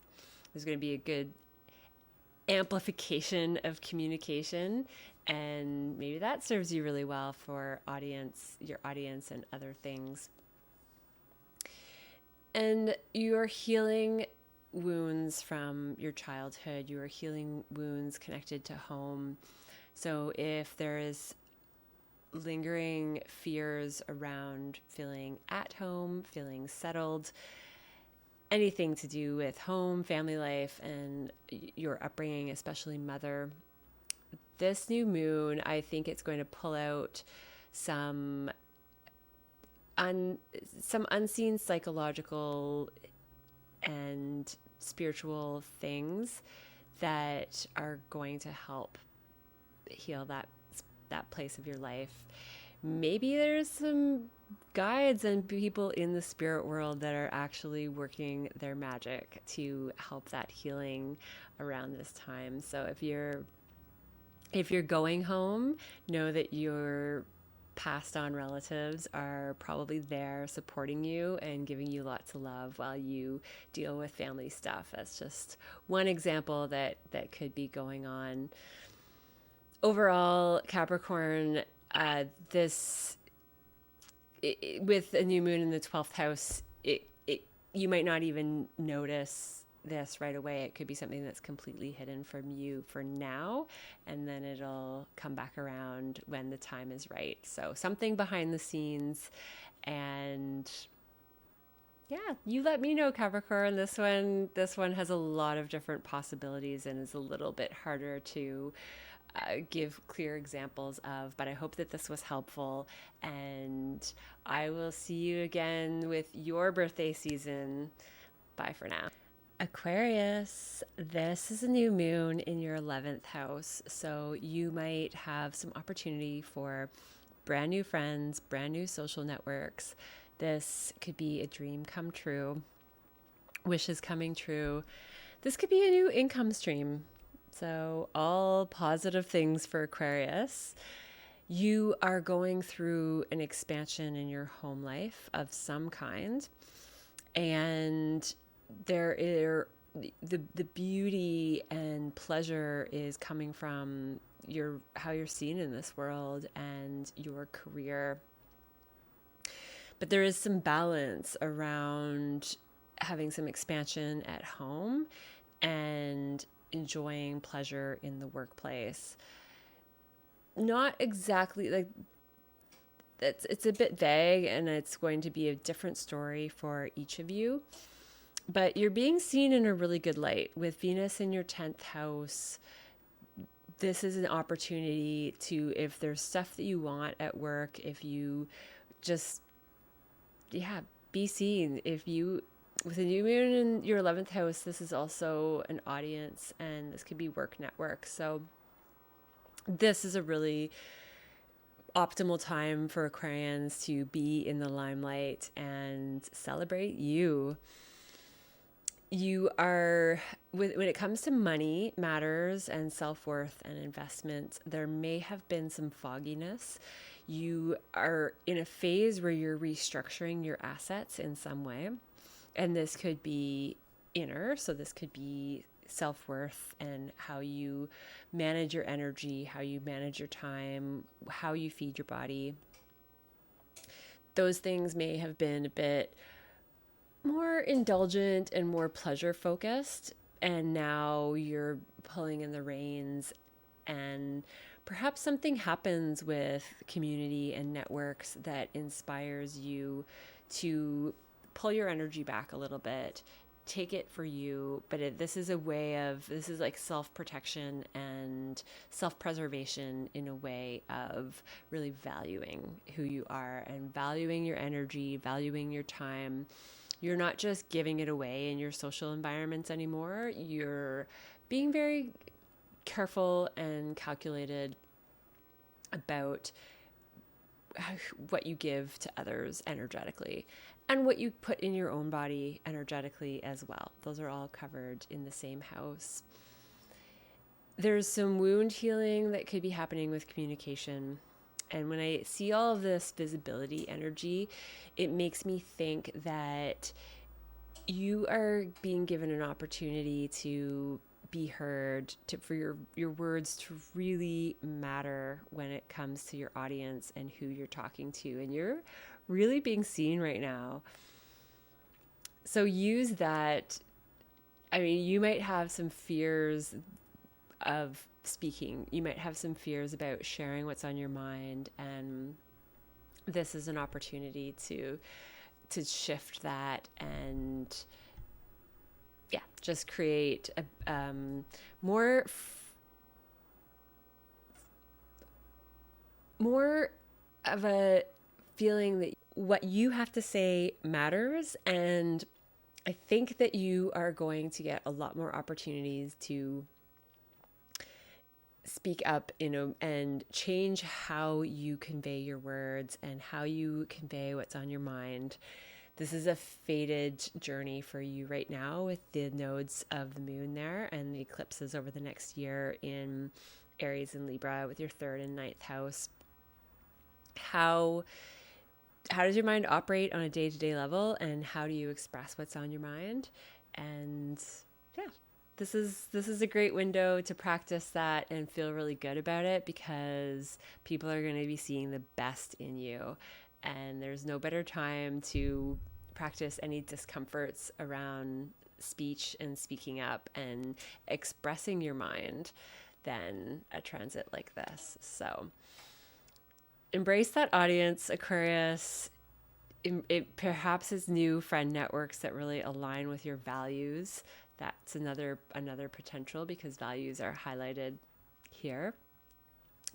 [SPEAKER 1] There's going to be a good amplification of communication, and maybe that serves you really well for your audience and other things. And you're healing wounds from your childhood. You are healing wounds connected to home. So if there is lingering fears around feeling at home, feeling settled, anything to do with home, family life, and your upbringing, especially mother, this new moon, I think it's going to pull out some unseen psychological and spiritual things that are going to help heal that place of your life. Maybe there's some guides and people in the spirit world that are actually working their magic to help that healing around this time. So if you're going home, know that your passed on relatives are probably there supporting you and giving you lots of love while you deal with family stuff. That's just one example that could be going on. Overall, Capricorn, with a new moon in the 12th house, you might not even notice this right away. It could be something that's completely hidden from you for now, and then it'll come back around when the time is right. So something behind the scenes, and you let me know, Capricorn. This one has a lot of different possibilities and is a little bit harder to give clear examples of, but I hope that this was helpful, and I will see you again with your birthday season. Bye for now. Aquarius, this is a new moon in your 11th house, so you might have some opportunity for brand new friends, brand new social networks. This could be a dream come true, wishes coming true. This could be a new income stream. So all positive things for Aquarius. You are going through an expansion in your home life of some kind. And the beauty and pleasure is coming from how you're seen in this world and your career. But there is some balance around having some expansion at home and enjoying pleasure in the workplace. Not exactly like it's a bit vague, and it's going to be a different story for each of you. But you're being seen in a really good light with Venus in your 10th house. This is an opportunity to, if there's stuff that you want at work, if you just, be seen. With a new moon in your 11th house, this is also an audience, and this could be work network. So this is a really optimal time for Aquarians to be in the limelight and celebrate you. You are, when it comes to money matters and self-worth and investment, there may have been some fogginess. You are in a phase where you're restructuring your assets in some way. And this could be inner, so this could be self-worth and how you manage your energy, how you manage your time, how you feed your body. Those things may have been a bit more indulgent and more pleasure focused, and now you're pulling in the reins, and perhaps something happens with community and networks that inspires you to pull your energy back a little bit, take it for you. But this is like self-protection and self-preservation in a way of really valuing who you are and valuing your energy, valuing your time. You're not just giving it away in your social environments anymore. You're being very careful and calculated about what you give to others energetically and what you put in your own body energetically as well. Those are all covered in the same house. There's some wound healing that could be happening with communication. And when I see all of this visibility energy, it makes me think that you are being given an opportunity to be heard, for your words to really matter when it comes to your audience and who you're talking to. And you're really being seen right now. So use that. I mean, you might have some fears of speaking. You might have some fears about sharing what's on your mind. And this is an opportunity to shift that and just create a more of a feeling that what you have to say matters. And I think that you are going to get a lot more opportunities to speak up, and change how you convey your words and how you convey what's on your mind. This is a fated journey for you right now with the nodes of the moon there and the eclipses over the next year in Aries and Libra with your 3rd and 9th house. How does your mind operate on a day-to-day level, and how do you express what's on your mind? And this is a great window to practice that and feel really good about it, because people are going to be seeing the best in you. And there's no better time to practice any discomforts around speech and speaking up and expressing your mind than a transit like this. So embrace that audience, Aquarius. It perhaps is new friend networks that really align with your values. That's another potential, because values are highlighted here.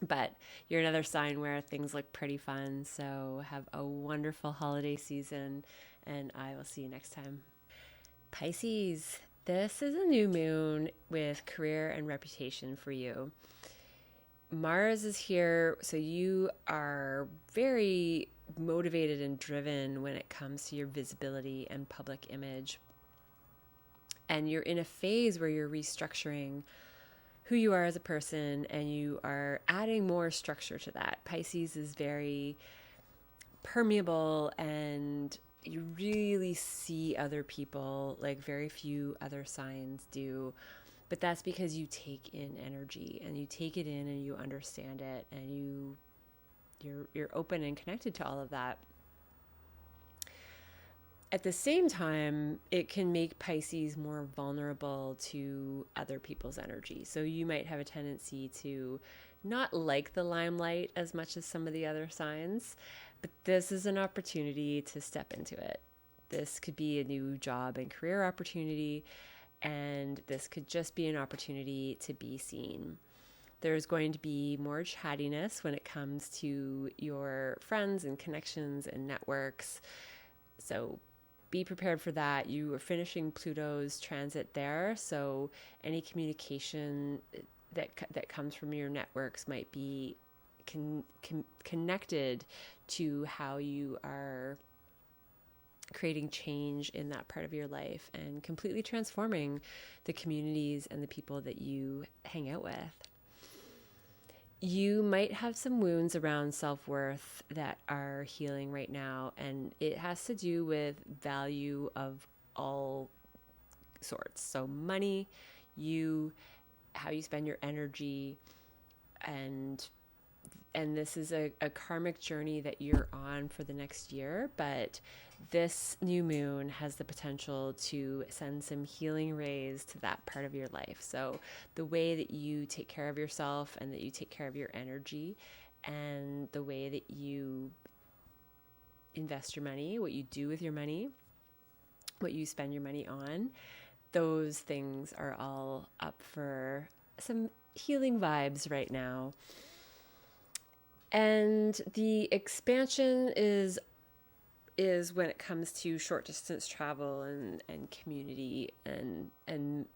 [SPEAKER 1] But you're another sign where things look pretty fun. So have a wonderful holiday season, and I will see you next time. Pisces, this is a new moon with career and reputation for you. Mars is here, so you are very motivated and driven when it comes to your visibility and public image. And you're in a phase where you're restructuring who you are as a person, and you are adding more structure to that. Pisces is very permeable, and you really see other people like very few other signs do. But that's because you take in energy, and you take it in, and you understand it, and you're open and connected to all of that. At the same time, it can make Pisces more vulnerable to other people's energy. So you might have a tendency to not like the limelight as much as some of the other signs, but this is an opportunity to step into it. This could be a new job and career opportunity, and this could just be an opportunity to be seen. There's going to be more chattiness when it comes to your friends and connections and networks. So be prepared for that. You are finishing Pluto's transit there, so any communication that comes from your networks might be connected to how you are creating change in that part of your life and completely transforming the communities and the people that you hang out with. You might have some wounds around self-worth that are healing right now, and it has to do with value of all sorts. So money, how you spend your energy, and this is a karmic journey that you're on for the next year, but this new moon has the potential to send some healing rays to that part of your life. So the way that you take care of yourself and that you take care of your energy, and the way that you invest your money, what you do with your money, what you spend your money on, those things are all up for some healing vibes right now. And the expansion is when it comes to short distance travel and community and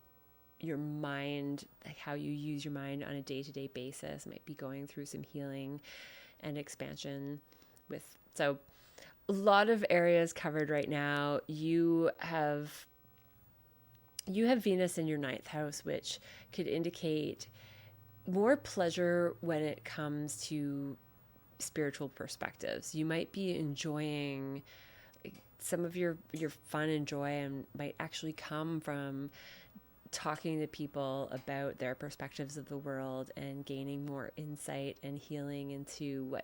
[SPEAKER 1] your mind, like how you use your mind on a day-to-day basis might be going through some healing and expansion so a lot of areas covered right now. You have Venus in your 9th house, which could indicate more pleasure when it comes to spiritual perspectives. You might be enjoying some of your fun and joy, and might actually come from talking to people about their perspectives of the world and gaining more insight and healing into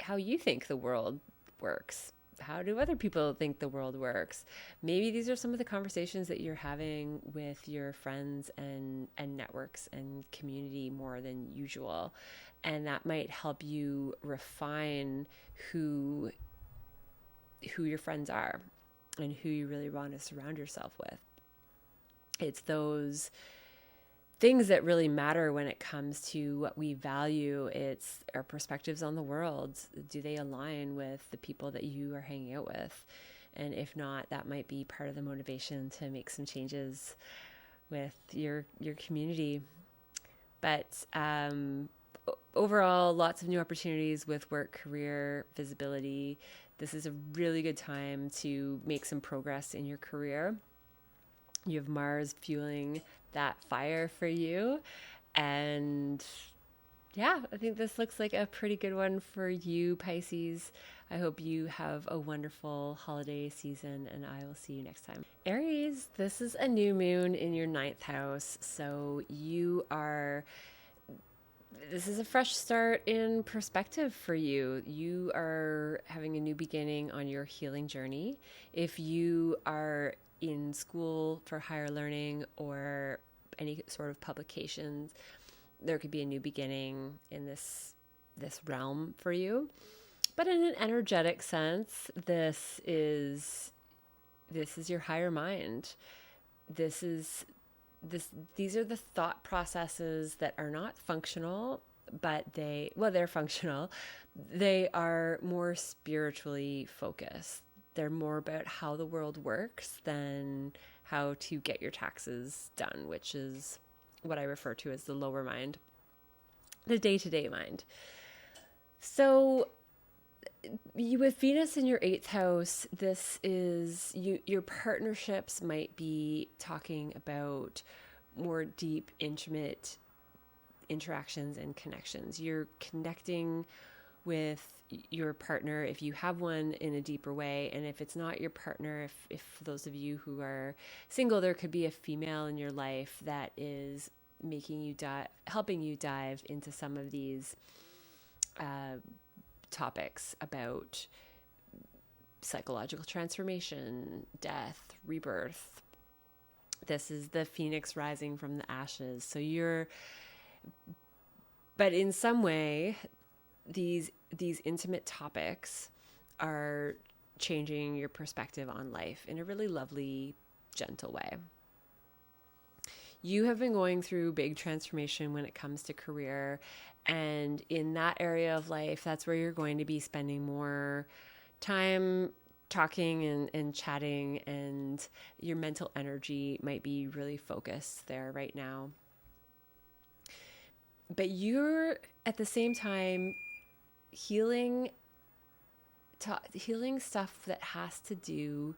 [SPEAKER 1] how you think the world works. How do other people think the world works? Maybe these are some of the conversations that you're having with your friends and networks and community more than usual. And that might help you refine who your friends are and who you really want to surround yourself with. It's those things that really matter when it comes to what we value. It's our perspectives on the world. Do they align with the people that you are hanging out with? And if not, that might be part of the motivation to make some changes with your community. But overall, lots of new opportunities with work, career, visibility. This is a really good time to make some progress in your career. You have Mars fueling that fire for you. And yeah, I think this looks like a pretty good one for you, Pisces. I hope you have a wonderful holiday season, and I will see you next time. Aries, this is a new moon in your 9th house. So this is a fresh start in perspective for you. You are having a new beginning on your healing journey. If you are in school for higher learning or any sort of publications, there could be a new beginning in this realm for you. But in an energetic sense, this is your higher mind. These are the thought processes that are not functional, but they're functional. They are more spiritually focused. They're more about how the world works than how to get your taxes done, which is what I refer to as the lower mind, the day-to-day mind. So with Venus in your eighth house, this is your partnerships might be talking about more deep, intimate interactions and connections. You're connecting with your partner if you have one in a deeper way, and if it's not your partner, if for those of you who are single, there could be a female in your life that is making you helping you dive into some of these topics about psychological transformation, death, rebirth. This is the phoenix rising from the ashes. So but in some way, these intimate topics are changing your perspective on life in a really lovely, gentle way. You have been going through big transformation when it comes to career, and in that area of life, that's where you're going to be spending more time talking and chatting, and your mental energy might be really focused there right now. But you're at the same time healing stuff that has to do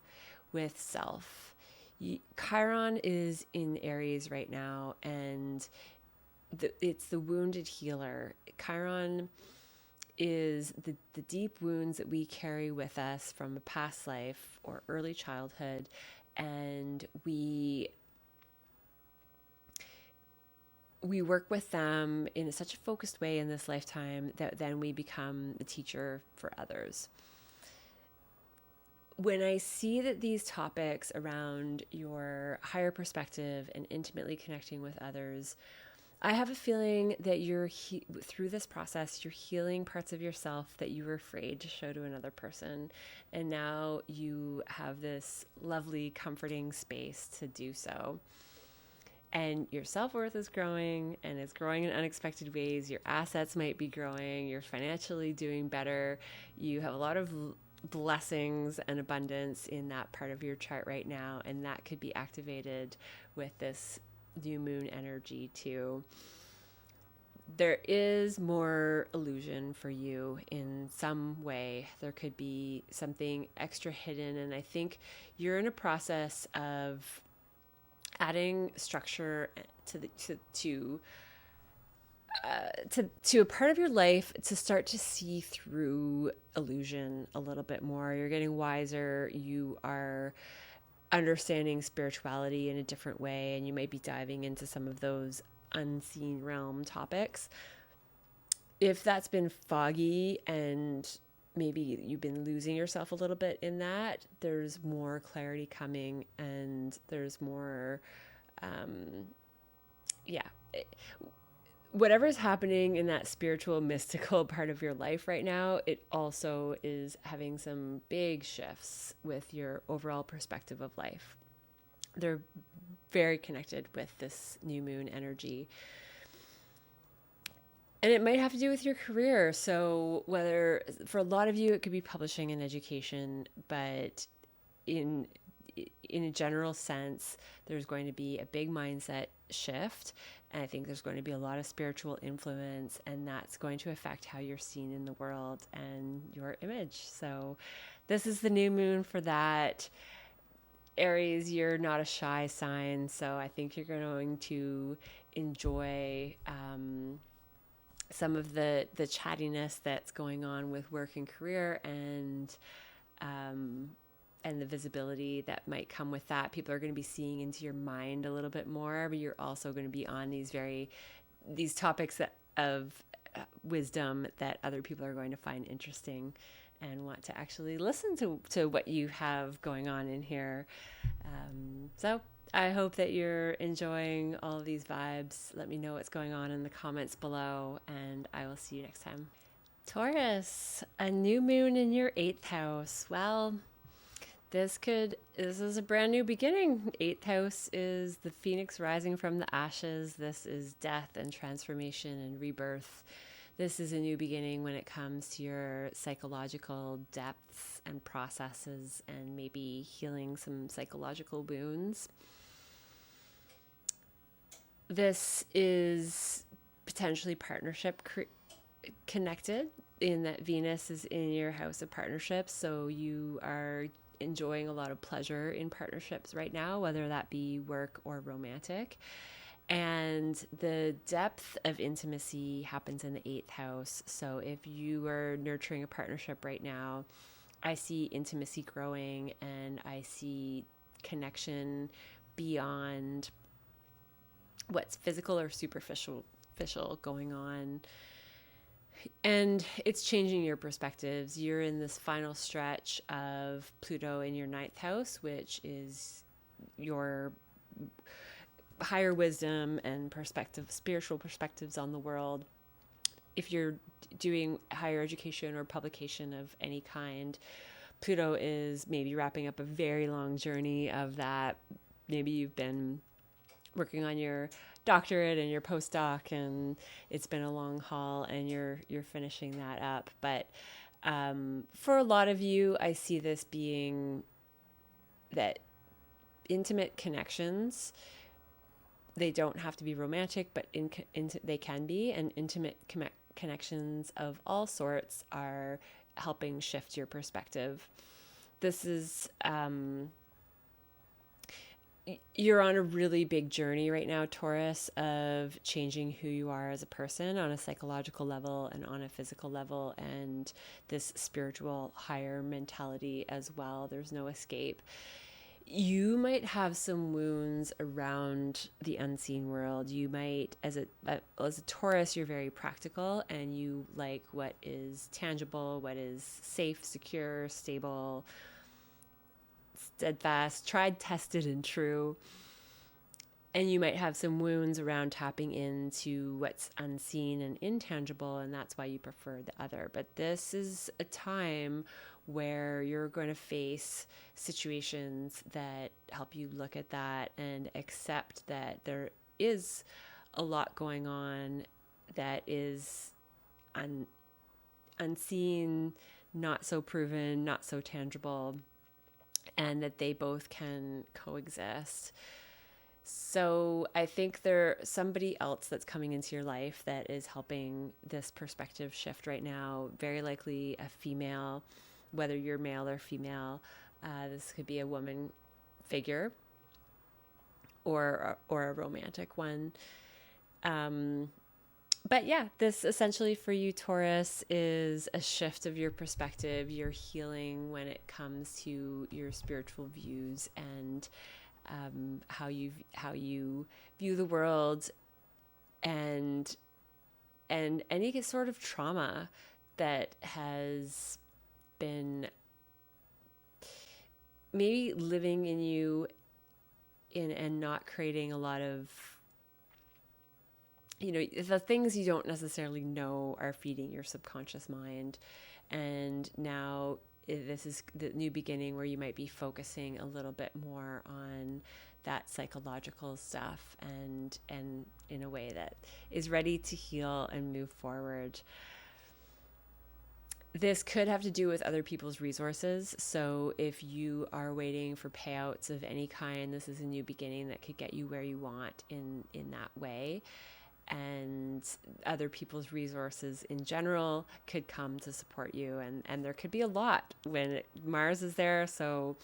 [SPEAKER 1] with self. Chiron is in Aries right now, and it's the wounded healer. Chiron is the deep wounds that we carry with us from a past life or early childhood, and we work with them in such a focused way in this lifetime that then we become the teacher for others. When I see that these topics around your higher perspective and intimately connecting with others, I have a feeling that through this process, you're healing parts of yourself that you were afraid to show to another person. And now you have this lovely, comforting space to do so. And your self-worth is growing, and it's growing in unexpected ways. Your assets might be growing. You're financially doing better. You have a lot of blessings and abundance in that part of your chart right now, and that could be activated with this new moon energy too. There is more illusion for you in some way. There could be something extra hidden, and I think you're in a process of adding structure to a part of your life to start to see through illusion a little bit more. You're getting wiser. You are understanding spirituality in a different way, and you might be diving into some of those unseen realm topics. If that's been foggy and maybe you've been losing yourself a little bit in that, there's more clarity coming, and there's more, whatever's happening in that spiritual, mystical part of your life right now, it also is having some big shifts with your overall perspective of life. They're very connected with this new moon energy. And it might have to do with your career. So whether, for a lot of you, it could be publishing and education, but in a general sense, there's going to be a big mindset shift. And I think there's going to be a lot of spiritual influence, and that's going to affect how you're seen in the world and your image. So this is the new moon for that. Aries, you're not a shy sign, so I think you're going to enjoy some of the chattiness that's going on with work and career, and the visibility that might come with that. People are going to be seeing into your mind a little bit more, but you're also going to be on these topics of wisdom that other people are going to find interesting and want to actually listen to what you have going on in here. So I hope that you're enjoying all of these vibes. Let me know what's going on in the comments below, and I will see you next time. Taurus, a new moon in your 8th house. Well, this is a brand new beginning. 8th house is the phoenix rising from the ashes. This is death and transformation and rebirth. This is a new beginning when it comes to your psychological depths and processes, and maybe healing some psychological wounds. This is potentially partnership connected. in that Venus is in your house of partnerships. So you are enjoying a lot of pleasure in partnerships right now, whether that be work or romantic. And the depth of intimacy happens in the 8th house. So if you are nurturing a partnership right now, I see intimacy growing, and I see connection beyond what's physical or superficial going on. And it's changing your perspectives. You're in this final stretch of Pluto in your 9th house, which is your higher wisdom and spiritual perspectives on the world. If you're doing higher education or publication of any kind, Pluto is maybe wrapping up a very long journey of that. Maybe you've been working on your doctorate and your postdoc, and it's been a long haul, and you're finishing that up. But for a lot of you, I see this being that intimate connections, they don't have to be romantic, but they can be, and intimate connections of all sorts are helping shift your perspective. This is you're on a really big journey right now, Taurus, of changing who you are as a person on a psychological level and on a physical level, and this spiritual higher mentality as well. There's no escape. You might have some wounds around the unseen world. You might, as a Taurus, you're very practical, and you like what is tangible, what is safe, secure, stable, steadfast, tried, tested, and true. And you might have some wounds around tapping into what's unseen and intangible, and that's why you prefer the other. But this is a time where you're going to face situations that help you look at that and accept that there is a lot going on that is unseen, not so proven, not so tangible, and that they both can coexist. So I think there's somebody else that's coming into your life that is helping this perspective shift right now, very likely a female, whether you're male or female. This could be a woman figure or a romantic one. But yeah, this essentially for you, Taurus, is a shift of your perspective. You're healing when it comes to your spiritual views and how you view the world, and any sort of trauma that has been maybe living in you and not creating a lot of, the things you don't necessarily know are feeding your subconscious mind. And now this is the new beginning where you might be focusing a little bit more on that psychological stuff and in a way that is ready to heal and move forward. This could have to do with other people's resources. So if you are waiting for payouts of any kind, this is a new beginning that could get you where you want in that way. And other people's resources in general could come to support you. And there could be a lot when Mars is there. So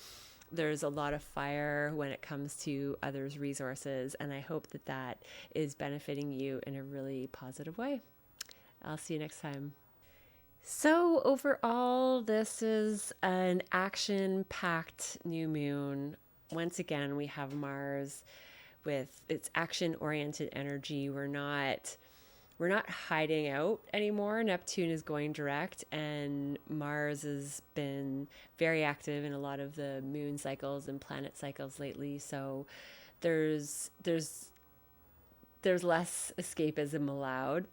[SPEAKER 1] there's a lot of fire when it comes to others' resources. And I hope that is benefiting you in a really positive way. I'll see you next time. So overall, this is an action-packed new moon. Once again, we have Mars with its action-oriented energy. We're not hiding out anymore. Neptune is going direct, and Mars has been very active in a lot of the moon cycles and planet cycles lately. So there's less escapism allowed.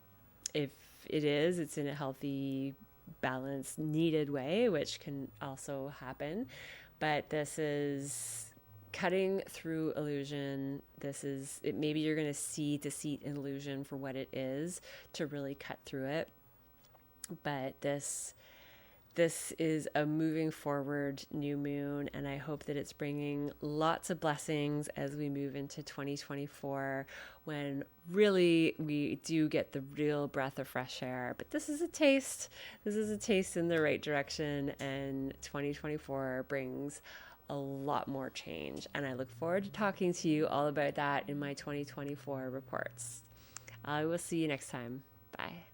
[SPEAKER 1] If it's in a healthy, balanced, needed way, which can also happen. But this is cutting through illusion. Maybe you're going to see deceit and illusion for what it is to really cut through it. But this This is a moving forward new moon, and I hope that it's bringing lots of blessings as we move into 2024, when really we do get the real breath of fresh air. But this is a taste. This is a taste in the right direction, and 2024 brings a lot more change. And I look forward to talking to you all about that in my 2024 reports. I will see you next time. Bye.